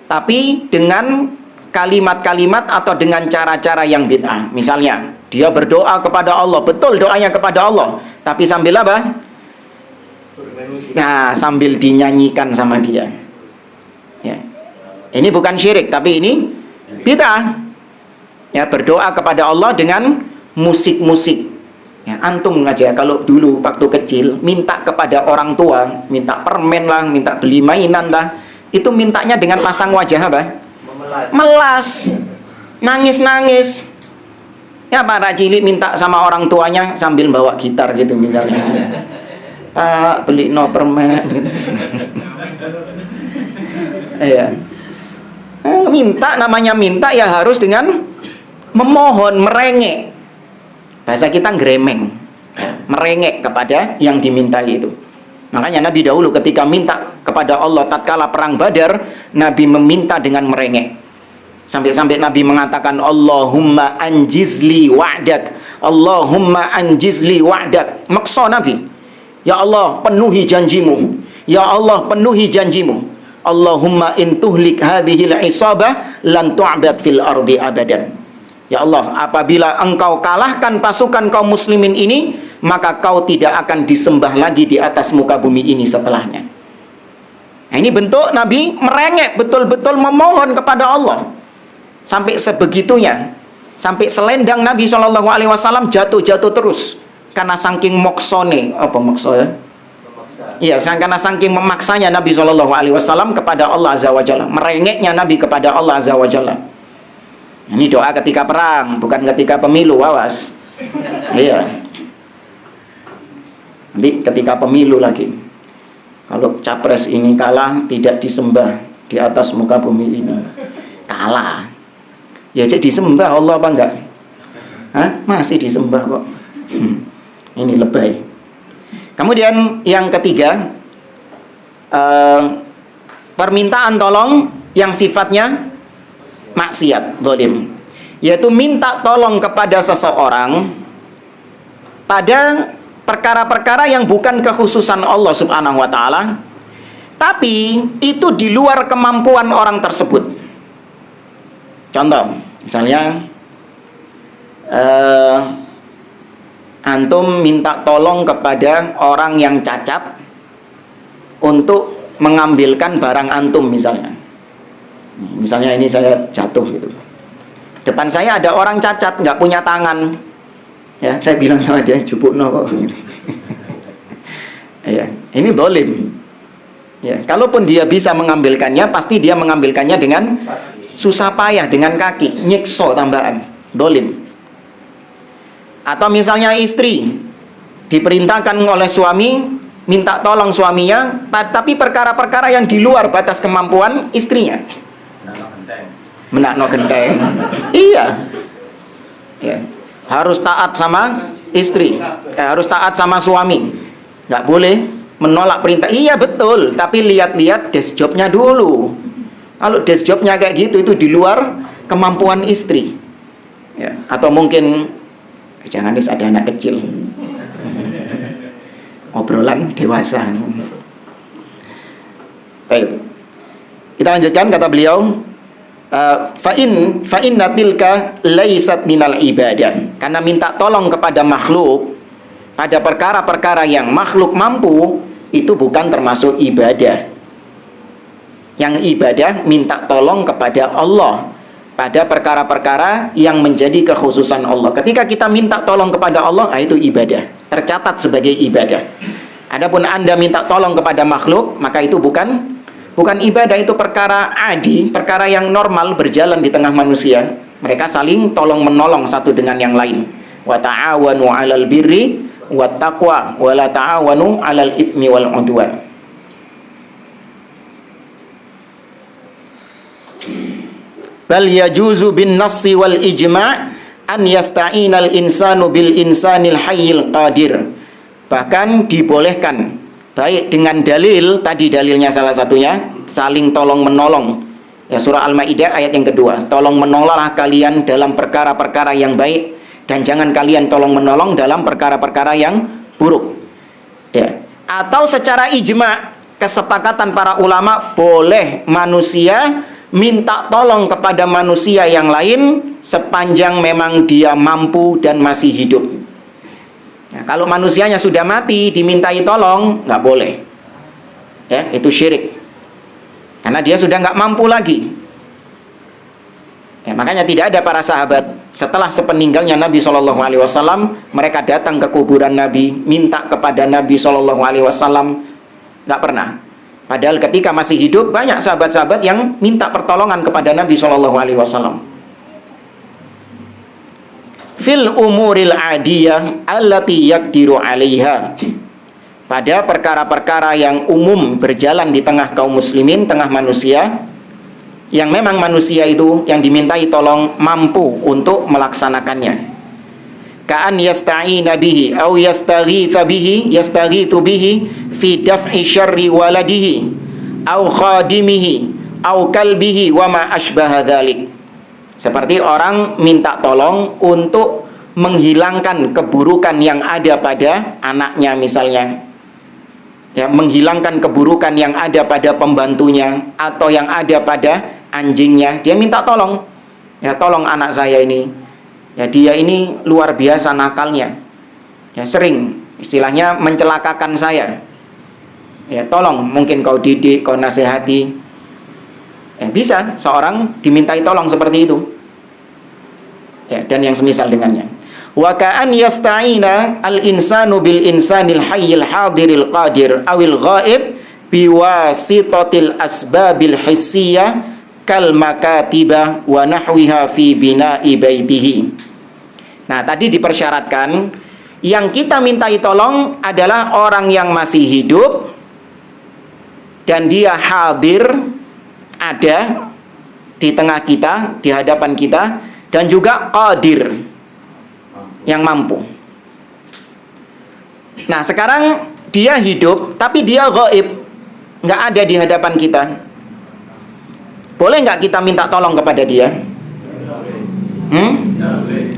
tapi dengan kalimat-kalimat atau dengan cara-cara yang bid'ah. Misalnya, dia berdoa kepada Allah, betul doanya kepada Allah, tapi sambil apa? Nah, sambil dinyanyikan sama dia. Ya. Ini bukan syirik, tapi ini bid'ah. Ya, berdoa kepada Allah dengan musik-musik. Ya, antum aja kalau dulu waktu kecil minta kepada orang tua, minta permen lah, minta beli mainan lah, itu mintanya dengan pasang wajah apa? Melas. Nangis-nangis. Ya, para cilik minta sama orang tuanya sambil bawa gitar gitu misalnya. Pak, beli no permen gitu. Iya. Minta, namanya minta ya harus dengan memohon, merengek. Bahasa kita ngeremeng, merengek kepada yang dimintai itu. Makanya Nabi dahulu ketika minta kepada Allah tatkala perang Badar, Nabi meminta dengan merengek. Sampai-sampai Nabi mengatakan, Allahumma anjizli wa'dak, Allahumma anjizli wa'dak. Maksa Nabi, ya Allah, penuhi janjimu. Ya Allah, penuhi janjimu. Allahumma in tuhlik hadhil isabah lan tu'bad fil ardi abadan. Ya Allah, apabila engkau kalahkan pasukan kaum muslimin ini, maka kau tidak akan disembah lagi di atas muka bumi ini setelahnya. Nah, ini bentuk Nabi merengek, betul-betul memohon kepada Allah. Sampai sebegitunya, sampai selendang Nabi SAW jatuh-jatuh terus. Karena saking moksone, apa mokso ya? Iya, karena saking memaksanya Nabi SAW kepada Allah Azza wa Jalla, merengeknya Nabi kepada Allah Azza wa Jalla. Ini doa ketika perang, bukan ketika pemilu, awas. Iya. Nanti ketika pemilu lagi, kalau capres ini kalah, tidak disembah di atas muka bumi ini. Kalah, ya jadi disembah Allah apa enggak? Hah? Masih disembah kok. Ini lebay. Kemudian yang ketiga, permintaan tolong yang sifatnya maksiat, zalim, yaitu minta tolong kepada seseorang pada perkara-perkara yang bukan kekhususan Allah Subhanahu wa Ta'ala, tapi itu di luar kemampuan orang tersebut. Contoh, misalnya antum minta tolong kepada orang yang cacat untuk mengambilkan barang antum misalnya. Misalnya ini saya jatuh gitu, depan saya ada orang cacat, nggak punya tangan, ya saya bilang sama dia, jupukno kok. Ya, ini zalim. Ya, kalaupun dia bisa mengambilkannya, pasti dia mengambilkannya dengan susah payah, dengan kaki, nyiksa tambahan, zalim. Atau misalnya istri diperintahkan oleh suami minta tolong suaminya, tapi perkara-perkara yang di luar batas kemampuan istrinya. menakno genteng. Iya. Ya. Harus taat sama istri, harus taat sama suami. Nggak boleh menolak perintah. Iya betul, tapi lihat-lihat desk jobnya dulu. Kalau desk jobnya kayak gitu, itu di luar kemampuan istri. Ya. Atau mungkin jangan ada anak kecil. Obrolan dewasa. Baik. Kita lanjutkan, kata beliau, fa inna tilka laisat minal ibadah. Karena minta tolong kepada makhluk pada perkara-perkara yang makhluk mampu, itu bukan termasuk ibadah. Yang ibadah minta tolong kepada Allah pada perkara-perkara yang menjadi kekhususan Allah. Ketika kita minta tolong kepada Allah, itu ibadah, tercatat sebagai ibadah. Adapun Anda minta tolong kepada makhluk, maka itu bukan ibadah, itu perkara adi, perkara yang normal berjalan di tengah manusia. Mereka saling tolong menolong satu dengan yang lain. Wa ta'awanu 'alal birri wat taqwa wa la ta'awanu 'alal itsmi wal 'udwan. Bal yajuzu bin nassi wal ijma' an yasta'inal insanu bil insanil hayyil qadir. Bahkan dibolehkan, baik dengan dalil, tadi dalilnya salah satunya saling tolong menolong. Ya, surah Al-Maidah ayat yang kedua, tolong menolonglah kalian dalam perkara-perkara yang baik, dan jangan kalian tolong menolong dalam perkara-perkara yang buruk. Ya. Atau secara ijma, kesepakatan para ulama, boleh manusia minta tolong kepada manusia yang lain sepanjang memang dia mampu dan masih hidup. Ya, kalau manusianya sudah mati dimintai tolong, nggak boleh. Ya, itu syirik. Karena dia sudah nggak mampu lagi. Ya, makanya tidak ada para sahabat setelah sepeninggalnya Nabi SAW, mereka datang ke kuburan Nabi, minta kepada Nabi SAW, nggak pernah. Padahal ketika masih hidup banyak sahabat-sahabat yang minta pertolongan kepada Nabi SAW. Fil umuril adiyah allati yaqdiru 'alaiha. Pada perkara-perkara yang umum berjalan di tengah kaum muslimin, tengah manusia, yang memang manusia itu yang dimintai tolong mampu untuk melaksanakannya. Ka'an yasta'ina bihi aw yastaghitha bihi, yastaghithu bihi fi daf'i syarri waladihi aw khadimihi aw kalbihi wa ma asbaha dzalik. Seperti orang minta tolong untuk menghilangkan keburukan yang ada pada anaknya misalnya. Ya, menghilangkan keburukan yang ada pada pembantunya atau yang ada pada anjingnya, dia minta tolong. Ya, tolong anak saya ini. Ya, dia ini luar biasa nakalnya. Ya, sering istilahnya mencelakakan saya. Ya, tolong, mungkin kau didik, kau nasihati. Ya, bisa seorang dimintai tolong seperti itu. Ya, dan yang semisal dengannya. Wa ka'an yasta'ina al-insanu bil insanil hayyil hadiril qadir awil ghaib biwasitatil asbabil hissiyah kal makatiba wa nahwiha fi bina'i baitihi. Nah, tadi dipersyaratkan yang kita mintai tolong adalah orang yang masih hidup dan dia hadir, ada di tengah kita, di hadapan kita, dan juga qadir, yang mampu. Nah, sekarang dia hidup tapi dia ghaib, nggak ada di hadapan kita. Boleh nggak kita minta tolong kepada dia?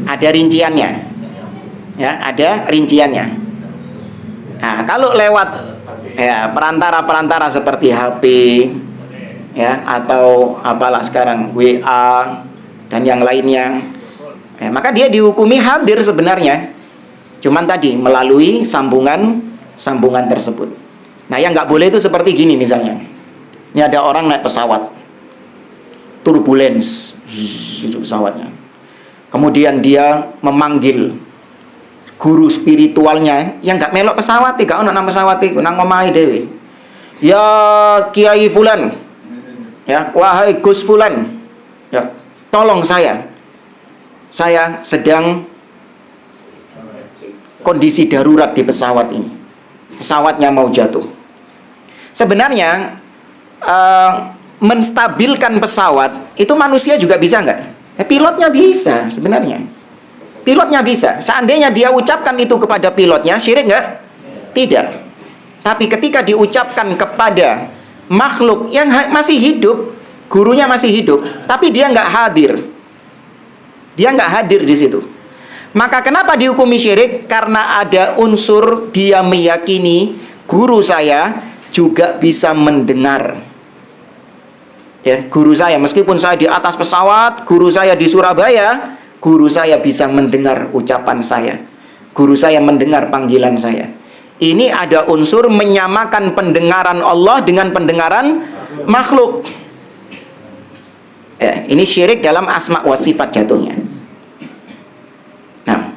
Ada rinciannya. Ya, ada rinciannya. Nah, kalau lewat ya perantara-perantara seperti HP, ya, atau apalah sekarang WA dan yang lainnya, ya, maka dia dihukumi hadir sebenarnya. Cuman tadi melalui sambungan tersebut. Nah, yang nggak boleh itu seperti gini misalnya. Ini ada orang naik pesawat, turbulence, itu pesawatnya. Kemudian dia memanggil guru spiritualnya yang nggak melok pesawat, gak ono nang pesawat iku, nang omahe dhewe. Ya Kiai Fulan, ya wahai Gus Fulan, ya tolong saya sedang kondisi darurat di pesawat ini, pesawatnya mau jatuh. Sebenarnya menstabilkan pesawat Itu manusia juga bisa nggak? Pilotnya bisa sebenarnya. Pilotnya bisa. Seandainya dia ucapkan itu kepada pilotnya, syirik nggak? Tidak. Tapi ketika diucapkan kepada makhluk yang masih hidup, gurunya masih hidup, tapi dia nggak hadir. Dia nggak hadir di situ. Maka kenapa dihukumi syirik? Karena ada unsur dia meyakini guru saya juga bisa mendengar. Ya, guru saya, meskipun saya di atas pesawat, guru saya di Surabaya, guru saya bisa mendengar ucapan saya. Guru saya mendengar panggilan saya. Ini ada unsur menyamakan pendengaran Allah dengan pendengaran makhluk. Ya, ini syirik dalam asma wa sifat jatuhnya. Nah,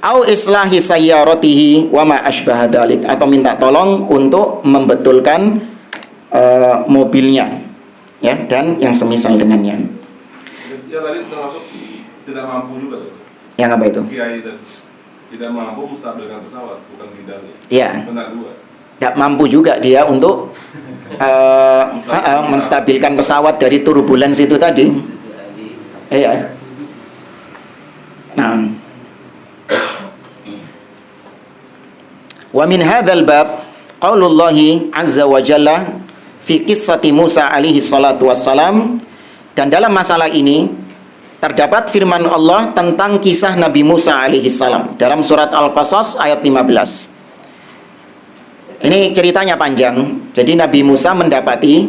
au islahi sayyaratihi wa ma asbaha dzalik, atau minta tolong untuk membetulkan mobilnya, ya, dan yang semisal dengannya. Ya tadi termasuk tidak mampu juga tuh. Yang apa itu? Kiai tidak mampu menstabilkan pesawat, bukan tidaknya. Iya. Benar dua. Tidak mampu juga dia untuk menstabilkan pesawat dari turbulence itu tadi. Iya. Nah, wa min hadzal bab qaulullahi azza wa jalla fi qissati Musa alaihi salatu wassalam, dan dalam masalah ini terdapat firman Allah tentang kisah Nabi Musa alaihi salam dalam surat Al-Qasas ayat 15. Ini ceritanya panjang. Jadi Nabi Musa mendapati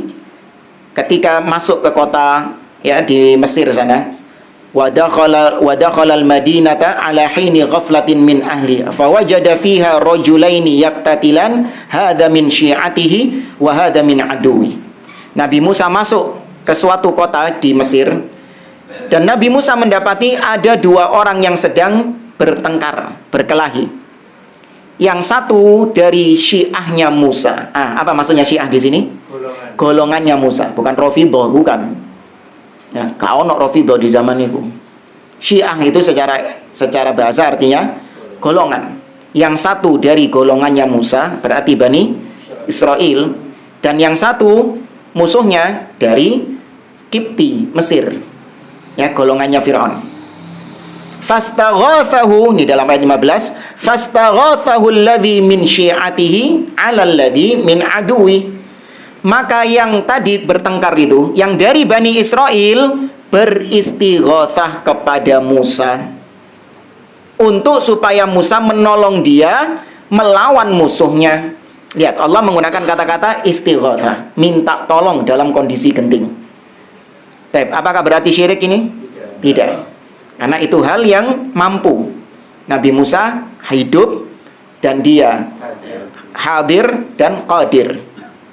ketika masuk ke kota, ya, di Mesir sana, wa dakhala al-madinata ala hini ghaflatin min ahli fa wajada fiha rajulaini yaqtatilan hadza min syi'atihi wa hadza min aduwi. Nabi Musa masuk ke suatu kota di Mesir, dan Nabi Musa mendapati ada dua orang yang sedang bertengkar, berkelahi. Yang satu dari syiahnya Musa. Apa maksudnya syiah di sini? Golongannya Musa, bukan Rafidhah, bukan. Ya, kau nok Rafidhah di zaman itu. Syiah itu secara bahasa artinya golongan. Yang satu dari golongannya Musa, berarti Bani Israel, dan yang satu musuhnya dari Kipti, Mesir. Ya, golongannya Fir'aun. Fastaghathahu, ini dalam ayat 15, fastaghathahu alladhi min syi'atihi 'ala alladhi min aduwi. Maka yang tadi bertengkar itu, yang dari Bani Israel, beristighatsah kepada Musa untuk supaya Musa menolong dia melawan musuhnya. Lihat, Allah menggunakan kata-kata istighatsah, minta tolong dalam kondisi genting. Apakah berarti syirik ini? Tidak. Karena itu hal yang mampu. Nabi Musa hidup dan dia hadir dan qadir.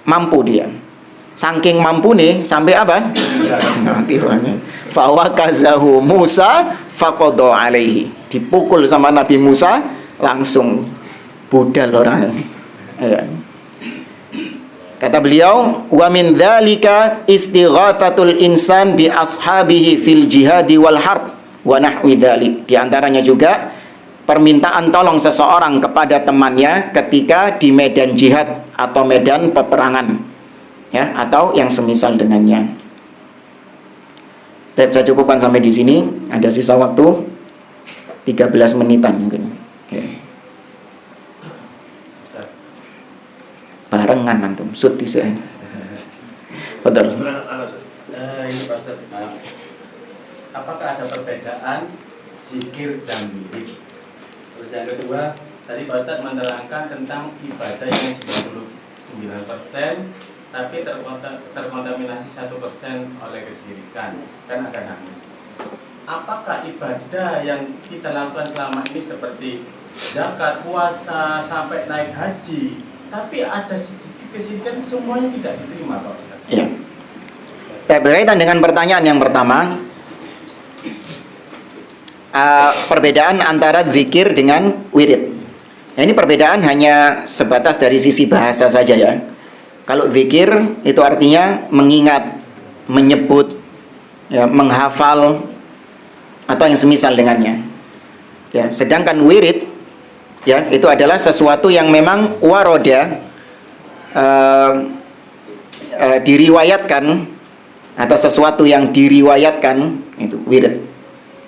Mampu dia. Saking mampu nih, sampai apa? Fawakazahu Musa faqada alaihi. Dipukul sama Nabi Musa, langsung budal orangnya. Ya. Kata beliau, wa min dzalika istighatsatul insan bi ashabihi fil jihadi wal harb wa nahwi dzalik. Di antaranya juga permintaan tolong seseorang kepada temannya ketika di medan jihad atau medan peperangan, ya, atau yang semisal dengannya. Saya cukupkan sampai di sini. Ada sisa waktu 13 menitan mungkin. Ya. Barengan antum, sud di saya. Betul. Ini Pak Ustaz, apakah ada perbedaan zikir dan wirid? Terus yang kedua, tadi Pak Ustaz menerangkan tentang ibadah yang 99%, tapi terkontaminasi 1% oleh kesyirikan, kan akan hangus. Apakah ibadah yang kita lakukan selama ini seperti zakat, puasa, sampai naik haji, tapi ada sedikit kesyirikan, semuanya tidak diterima, Pak Ustaz? Ya. Berkaitan dengan pertanyaan yang pertama, perbedaan antara zikir dengan wirid. Ini perbedaan hanya sebatas dari sisi bahasa saja, ya. Kalau zikir itu artinya mengingat, menyebut, ya, menghafal, atau yang semisal dengannya. Ya, sedangkan wirid, ya, itu adalah sesuatu yang memang waroda diriwayatkan atau sesuatu yang diriwayatkan itu wirid.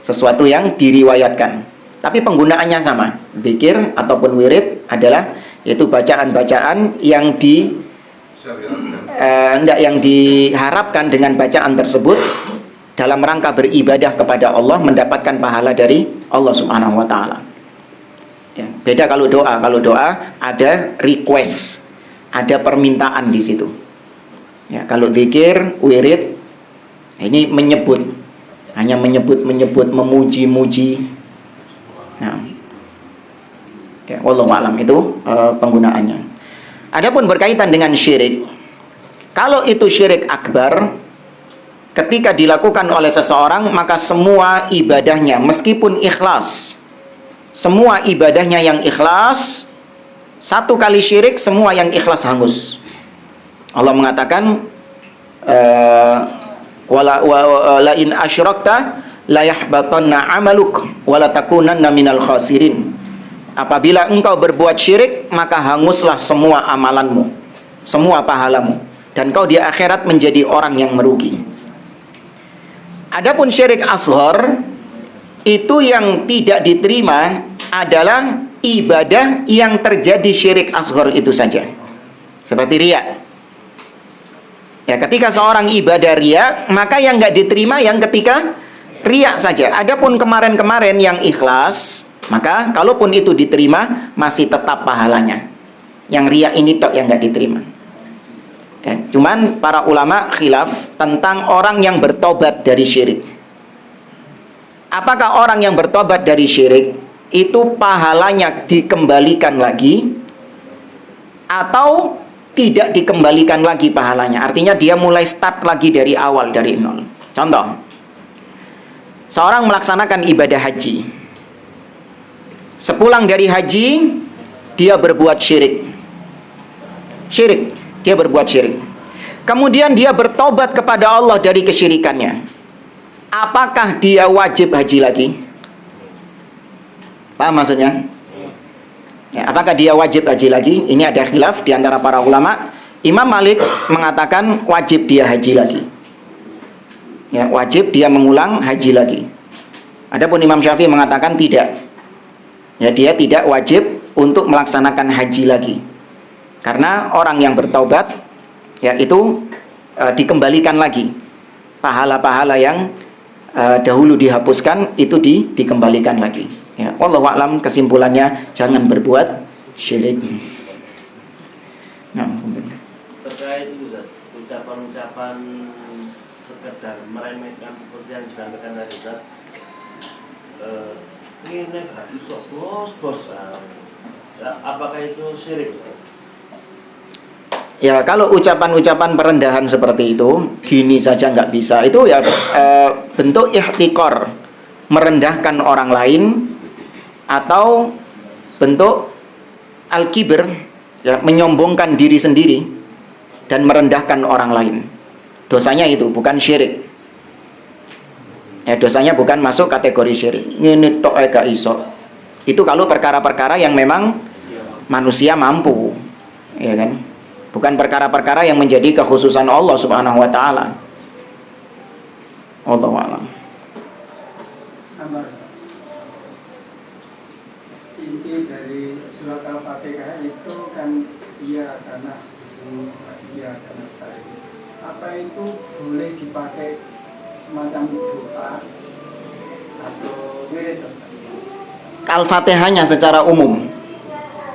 Sesuatu yang diriwayatkan. Tapi penggunaannya sama. Zikir ataupun wirid adalah yaitu bacaan-bacaan yang yang diharapkan dengan bacaan tersebut dalam rangka beribadah kepada Allah, mendapatkan pahala dari Allah Subhanahu wa taala. Ya, beda kalau doa. Kalau doa ada request, ada permintaan di situ. Ya, kalau zikir, wirid ini menyebut, hanya menyebut, memuji-muji. Ya, wallahu a'lam itu penggunaannya. Adapun berkaitan dengan syirik, kalau itu syirik akbar, ketika dilakukan oleh seseorang, maka semua ibadahnya meskipun ikhlas, semua ibadahnya yang ikhlas, satu kali syirik semua yang ikhlas hangus. Allah mengatakan wala in asyrakta la yahbatanna 'amaluk wa la takunanna minal khasirin. Apabila engkau berbuat syirik, maka hanguslah semua amalanmu, semua pahalamu, dan kau di akhirat menjadi orang yang merugi. Adapun syirik asghar, itu yang tidak diterima adalah ibadah yang terjadi syirik asghar itu saja. Seperti riya. Ya, ketika seorang ibadah riya, maka yang nggak diterima yang ketika riya saja. Adapun kemarin-kemarin yang ikhlas, maka kalaupun itu diterima, masih tetap pahalanya. Yang riya ini tok yang nggak diterima. Ya, cuman para ulama khilaf tentang orang yang bertobat dari syirik. Apakah orang yang bertobat dari syirik itu pahalanya dikembalikan lagi atau tidak dikembalikan lagi pahalanya? Artinya dia mulai start lagi dari awal, dari nol. Contoh, seorang melaksanakan ibadah haji. Sepulang dari haji, dia berbuat syirik. Dia berbuat syirik. Kemudian dia bertobat kepada Allah dari kesyirikannya. Apakah dia wajib haji lagi? Paham maksudnya? Ya, apakah dia wajib haji lagi? Ini ada khilaf di antara para ulama. Imam Malik mengatakan wajib dia haji lagi. Ya, wajib dia mengulang haji lagi. Adapun Imam Syafi'i mengatakan tidak. Ya, dia tidak wajib untuk melaksanakan haji lagi. Karena orang yang bertaubat, ya itu dikembalikan lagi. Pahala-pahala yang dahulu dihapuskan itu dikembalikan lagi. Ya, wallahu a'lam, kesimpulannya jangan berbuat syirik. Nah, terkait itu Ustaz, ucapan-ucapan sekedar meremehkan seperti yang disampaikan tadi Ustaz. Ini gak iso bos. Apakah itu syirik? Ya, kalau ucapan-ucapan perendahan seperti itu, gini saja nggak bisa, itu ya bentuk ihtikor, merendahkan orang lain, atau bentuk al-kibir, ya, menyombongkan diri sendiri dan merendahkan orang lain. Dosanya itu bukan syirik. Ya, dosanya bukan masuk kategori syirik. Ini tok gak iso. Itu kalau perkara-perkara yang memang manusia mampu, ya kan? Bukan perkara-perkara yang menjadi kekhususan Allah Subhanahu wa taala. Wallahu a'lam. Inti dari surat Al-Fatihah itu kan iya karena iya karena saya. Apa itu boleh dipakai semacam doa atau wirid? Al-Fatihahnya secara umum.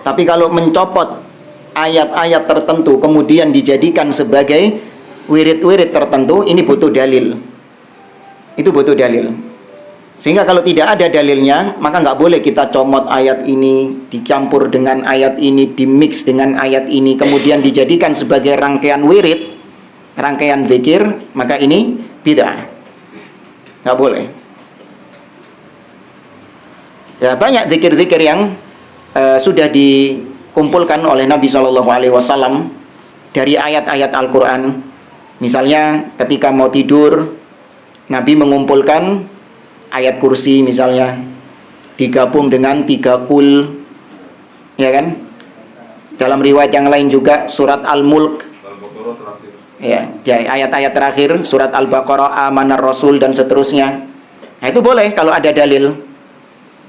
Tapi kalau mencopot ayat-ayat tertentu kemudian dijadikan sebagai wirid-wirid tertentu, ini butuh dalil. Itu butuh dalil. Sehingga kalau tidak ada dalilnya, maka nggak boleh kita comot ayat ini, dicampur dengan ayat ini, dimix dengan ayat ini, kemudian dijadikan sebagai rangkaian wirid, rangkaian zikir, maka ini bid'ah. Nggak boleh. Ya, banyak zikir-zikir yang sudah dikumpulkan oleh Nabi SAW dari ayat-ayat Al-Quran. Misalnya ketika mau tidur, Nabi mengumpulkan ayat kursi misalnya, digabung dengan 3 kul, ya kan? Dalam riwayat yang lain juga surat Al-Mulk, Ya, ayat-ayat terakhir surat Al-Baqarah, amanar rasul dan seterusnya. Nah, itu boleh kalau ada dalil.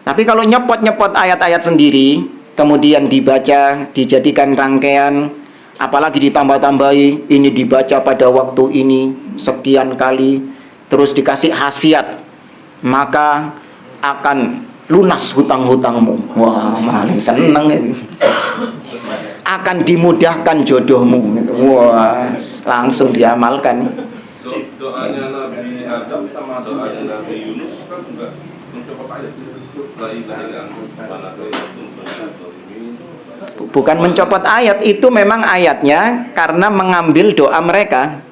Tapi kalau nyepot-nyepot ayat-ayat sendiri, kemudian dibaca, dijadikan rangkaian, apalagi ditambah-tambahi, ini dibaca pada waktu ini sekian kali, terus dikasih khasiat, maka akan lunas hutang-hutangmu. Wah, paling seneng ini. Akan dimudahkan jodohmu. Wah, langsung diamalkan. Doanya Nabi Adam sama doanya Nabi Yunus kan enggak mencopot ayat. Bukan mencopot ayat, itu memang ayatnya karena mengambil doa mereka.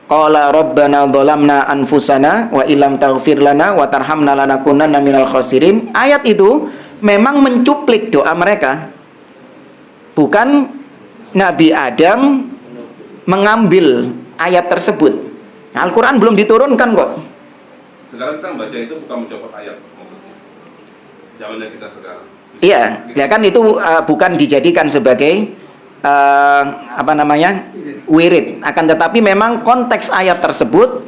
Qala rabbana dhalamna anfusana wa illam taghfir lana wa tarhamna lanakunanna minal khasirin. Ayat itu memang mencuplik doa mereka. Bukan Nabi Adam mengambil ayat tersebut. Nah, Al-Quran belum diturunkan kok. Sekarang kita baca itu bukan mencopot ayat maksudnya. Zamannya kita sekarang. Iya, ya kan itu bukan dijadikan sebagai wirid. Akan tetapi memang konteks ayat tersebut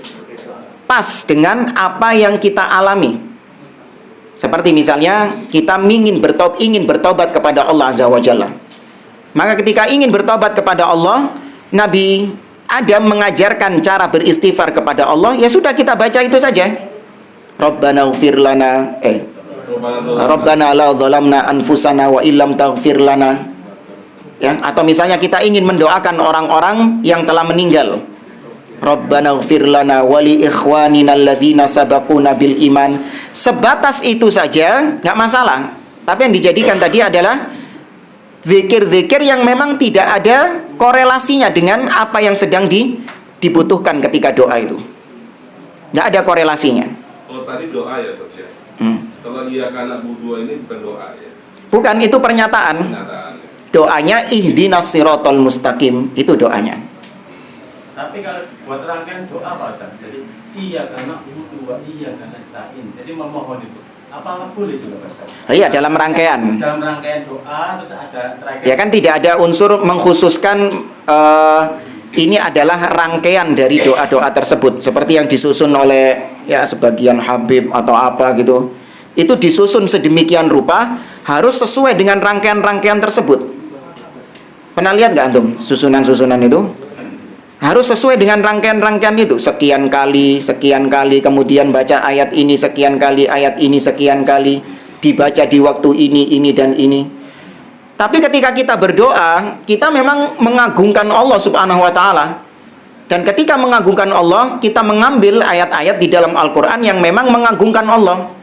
pas dengan apa yang kita alami. Seperti misalnya kita ingin bertobat kepada Allah Azza wa Jalla. Maka ketika ingin bertobat kepada Allah, Nabi Adam mengajarkan cara beristighfar kepada Allah. Ya sudah, kita baca itu saja. Rabbana ighfir lana Rabbana la dhalamna anfusana wa illam taghfir lana. Ya, atau misalnya kita ingin mendoakan orang-orang yang telah meninggal. Rabbana ighfir lana wa li ikhwanina alladzina sabaquna bil iman. Sebatas itu saja enggak masalah. Tapi yang dijadikan tadi adalah zikir-zikir yang memang tidak ada korelasinya dengan apa yang sedang dibutuhkan ketika doa itu. Tidak ada korelasinya. Kalau tadi doa ya, Sob, ya. Kalau iya karena budua ini bukan doa ya. Bukan, itu pernyataan. Doanya ihdinas siratal mustaqim, itu doanya. Tapi kalau buat rangkaian doa Pak Ustaz, jadi iya karena budua, iya karena stain. Jadi memohon itu. Apa nggak boleh juga Pak Ustaz? Iya, dalam rangkaian. Dalam rangkaian doa terus ada terakhir. Ya kan tidak ada unsur mengkhususkan ini adalah rangkaian dari doa-doa tersebut, seperti yang disusun oleh ya sebagian Habib atau apa gitu. Itu disusun sedemikian rupa harus sesuai dengan rangkaian-rangkaian tersebut. Pernah lihat nggak antum susunan-susunan itu? Harus sesuai dengan rangkaian-rangkaian itu. Sekian kali, kemudian baca ayat ini sekian kali, ayat ini sekian kali, dibaca di waktu ini dan ini. Tapi ketika kita berdoa, kita memang mengagungkan Allah Subhanahu wa Ta'ala. Dan ketika mengagungkan Allah, kita mengambil ayat-ayat di dalam Al-Quran yang memang mengagungkan Allah.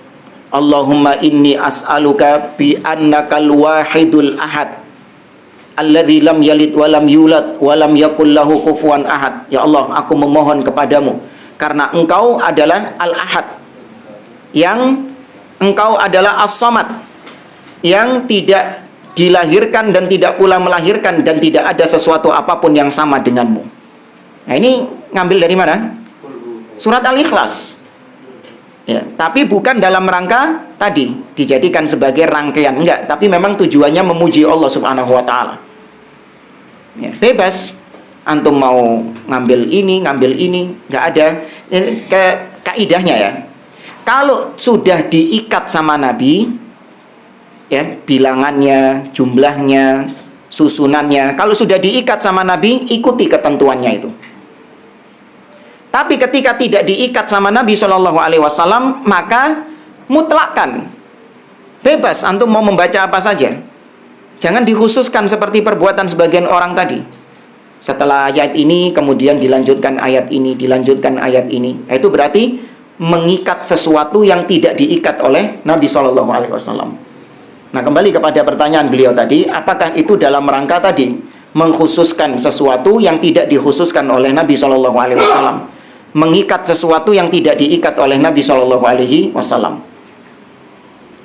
Allahumma inni as'aluka bi annakal wahidul ahad alladzi lam yalid wa lam yulad wa lam yakul lahu kufuwan ahad. Ya Allah, aku memohon kepadamu karena Engkau adalah Al-Ahad, yang Engkau adalah As-Samad, yang tidak dilahirkan dan tidak pula melahirkan, dan tidak ada sesuatu apapun yang sama denganmu. Nah, ini ngambil dari mana? Surat Al-Ikhlas. Ya, tapi bukan dalam rangka tadi dijadikan sebagai rangkaian, enggak, tapi memang tujuannya memuji Allah Subhanahu wa Ta'ala. Ya, bebas antum mau ngambil ini, enggak ada kaidahnya ya. Kalau sudah diikat sama Nabi, ya, bilangannya, jumlahnya, susunannya, kalau sudah diikat sama Nabi, ikuti ketentuannya itu. Tapi ketika tidak diikat sama Nabi SAW, maka mutlakkan, bebas antum mau membaca apa saja. Jangan dikhususkan seperti perbuatan sebagian orang tadi. Setelah ayat ini kemudian dilanjutkan ayat ini, dilanjutkan ayat ini. Itu berarti mengikat sesuatu yang tidak diikat oleh Nabi SAW. Nah, kembali kepada pertanyaan beliau tadi, apakah itu dalam rangka tadi mengkhususkan sesuatu yang tidak dikhususkan oleh Nabi SAW, mengikat sesuatu yang tidak diikat oleh Nabi SAW?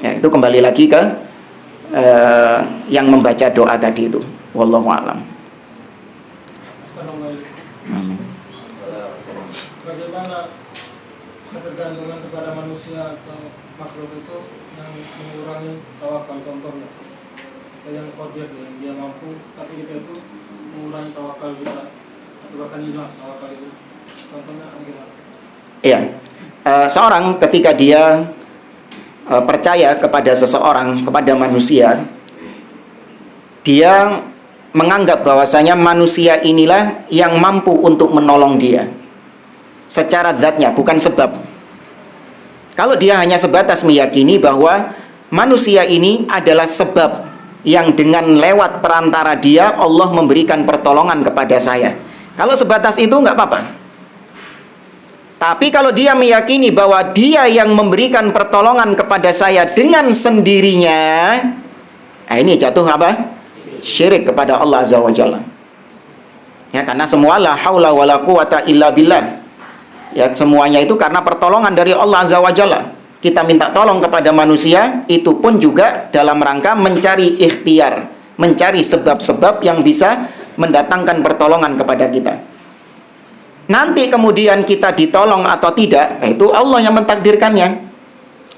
Ya, itu kembali lagi ke yang membaca doa tadi itu. Wallahu a'lam. Assalamualaikum. Bagaimana ketergantungan kepada manusia atau makhluk itu yang mengurangi tawakal, contohnya yang qadir, yang dia mampu, tapi kita itu mengurangi tawakal kita atau bahkan hilang tawakal itu? Contohnya gimana? Iya, seorang ketika dia percaya kepada seseorang, kepada manusia, dia menganggap bahwasanya manusia inilah yang mampu untuk menolong dia secara zatnya, bukan sebab. Kalau dia hanya sebatas meyakini bahwa manusia ini adalah sebab yang dengan lewat perantara dia Allah memberikan pertolongan kepada saya, kalau sebatas itu nggak apa-apa. Tapi kalau dia meyakini bahwa dia yang memberikan pertolongan kepada saya dengan sendirinya, ini jatuh apa? Syirik kepada Allah Azza wa Jalla. Ya, karena semua la haula wala quwata illa billah. Ya, semuanya itu karena pertolongan dari Allah Azza wa Jalla. Kita minta tolong kepada manusia, itu pun juga dalam rangka mencari ikhtiar, mencari sebab-sebab yang bisa mendatangkan pertolongan kepada kita. Nanti kemudian kita ditolong atau tidak, itu Allah yang mentakdirkannya,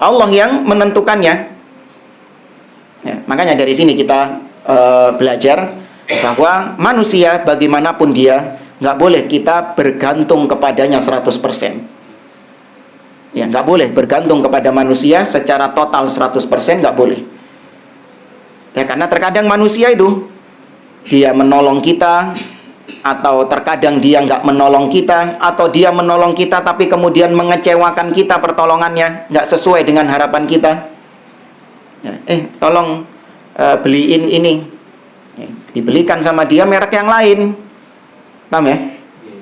Allah yang menentukannya. Ya, makanya dari sini kita belajar bahwa manusia bagaimanapun dia, nggak boleh kita bergantung kepadanya 100%. Ya, nggak boleh bergantung kepada manusia secara total 100%, nggak boleh. Ya, karena terkadang manusia itu dia menolong kita, atau terkadang dia nggak menolong kita, atau dia menolong kita tapi kemudian mengecewakan kita pertolongannya, nggak sesuai dengan harapan kita. Ya, tolong beliin ini, ya, dibelikan sama dia merek yang lain, paham ya?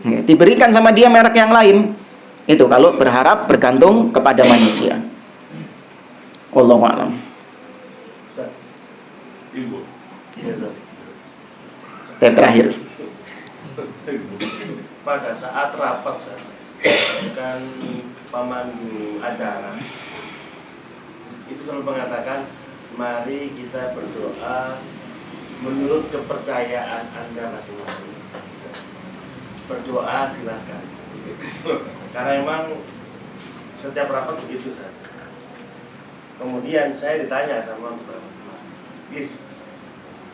Ya, diberikan sama dia merek yang lain. Itu kalau berharap bergantung kepada manusia. Wallahu a'lam. Ibu. Iya, Ustaz. Terakhir. Pada saat rapat, kan pemandu acara itu selalu mengatakan, mari kita berdoa menurut kepercayaan Anda masing-masing. Berdoa silahkan. Karena memang setiap rapat begitu, Ustaz. Kemudian saya ditanya sama Bis,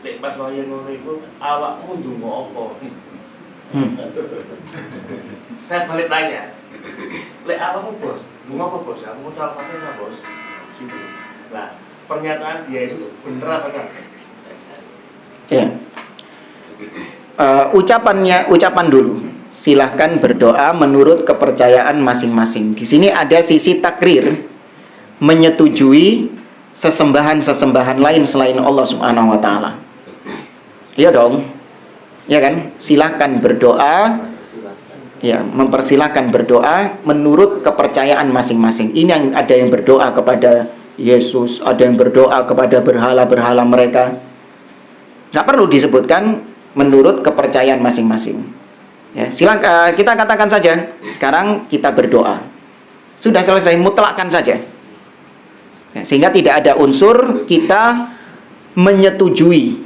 lek pas wayang ngono iku awakmu ndonga apa? Saya balik tanya, lek awakmu bos, ndonga apa bos? Aku mau Al-Fatihah bos. Gitu. Lah, pernyataan dia itu bener apa enggak? Ya. Ucapan dulu. Silahkan berdoa menurut kepercayaan masing-masing. Di sini ada sisi takrir, menyetujui sesembahan-sesembahan lain selain Allah Subhanahu wa taala. Iya dong. Ya kan? Silahkan berdoa. Ya, mempersilahkan berdoa menurut kepercayaan masing-masing. Ini yang ada yang berdoa kepada Yesus, ada yang berdoa kepada berhala-berhala mereka. Nggak perlu disebutkan menurut kepercayaan masing-masing. Ya, silakan kita katakan saja, sekarang kita berdoa. Sudah selesai, mutlakkan saja. Ya, sehingga tidak ada unsur kita menyetujui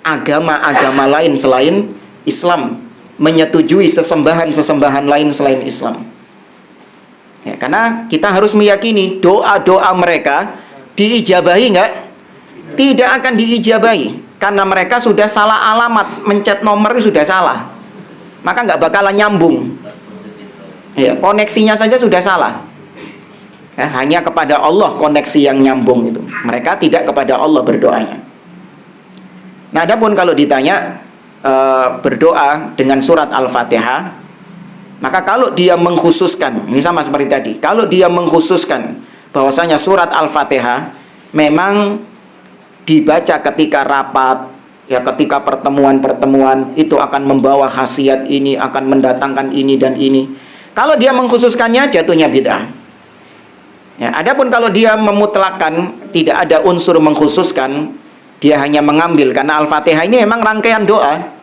agama-agama lain selain Islam, menyetujui sesembahan-sesembahan lain selain Islam. Ya, karena kita harus meyakini doa-doa mereka diijabahi enggak? Tidak akan diijabahi, karena mereka sudah salah alamat, mencet nomor sudah salah. Maka nggak bakalan nyambung. Ya, koneksinya saja sudah salah. Ya, hanya kepada Allah koneksi yang nyambung itu. Mereka tidak kepada Allah berdoanya. Nah, adapun kalau ditanya berdoa dengan surat Al-Fatihah, maka kalau dia mengkhususkan, ini sama seperti tadi, kalau dia mengkhususkan bahwasanya surat Al-Fatihah memang dibaca ketika rapat, ya ketika pertemuan-pertemuan itu akan membawa khasiat ini, akan mendatangkan ini dan ini. Kalau dia mengkhususkannya jatuhnya bid'ah. Ya, adapun kalau dia memutlakkan, tidak ada unsur mengkhususkan, dia hanya mengambil, karena Al-Fatihah ini memang rangkaian doa.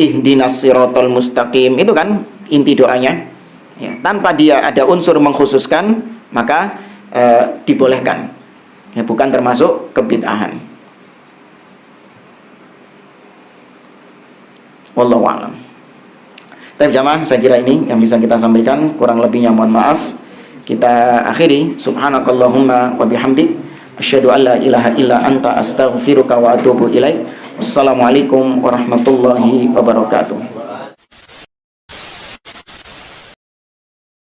Ihdinas siratal mustaqim, itu kan inti doanya. Ya, tanpa dia ada unsur mengkhususkan, maka dibolehkan. Ya, bukan termasuk kebid'ahan. Wallahu a'lam. Tapi jamaah, saya kira ini yang bisa kita sampaikan, kurang lebihnya mohon maaf. Kita akhiri, subhanakallahumma wa bihamdik, asyhadu an la ilaha illa anta astaghfiruka wa atubu ilaik. Assalamualaikum warahmatullahi wabarakatuh.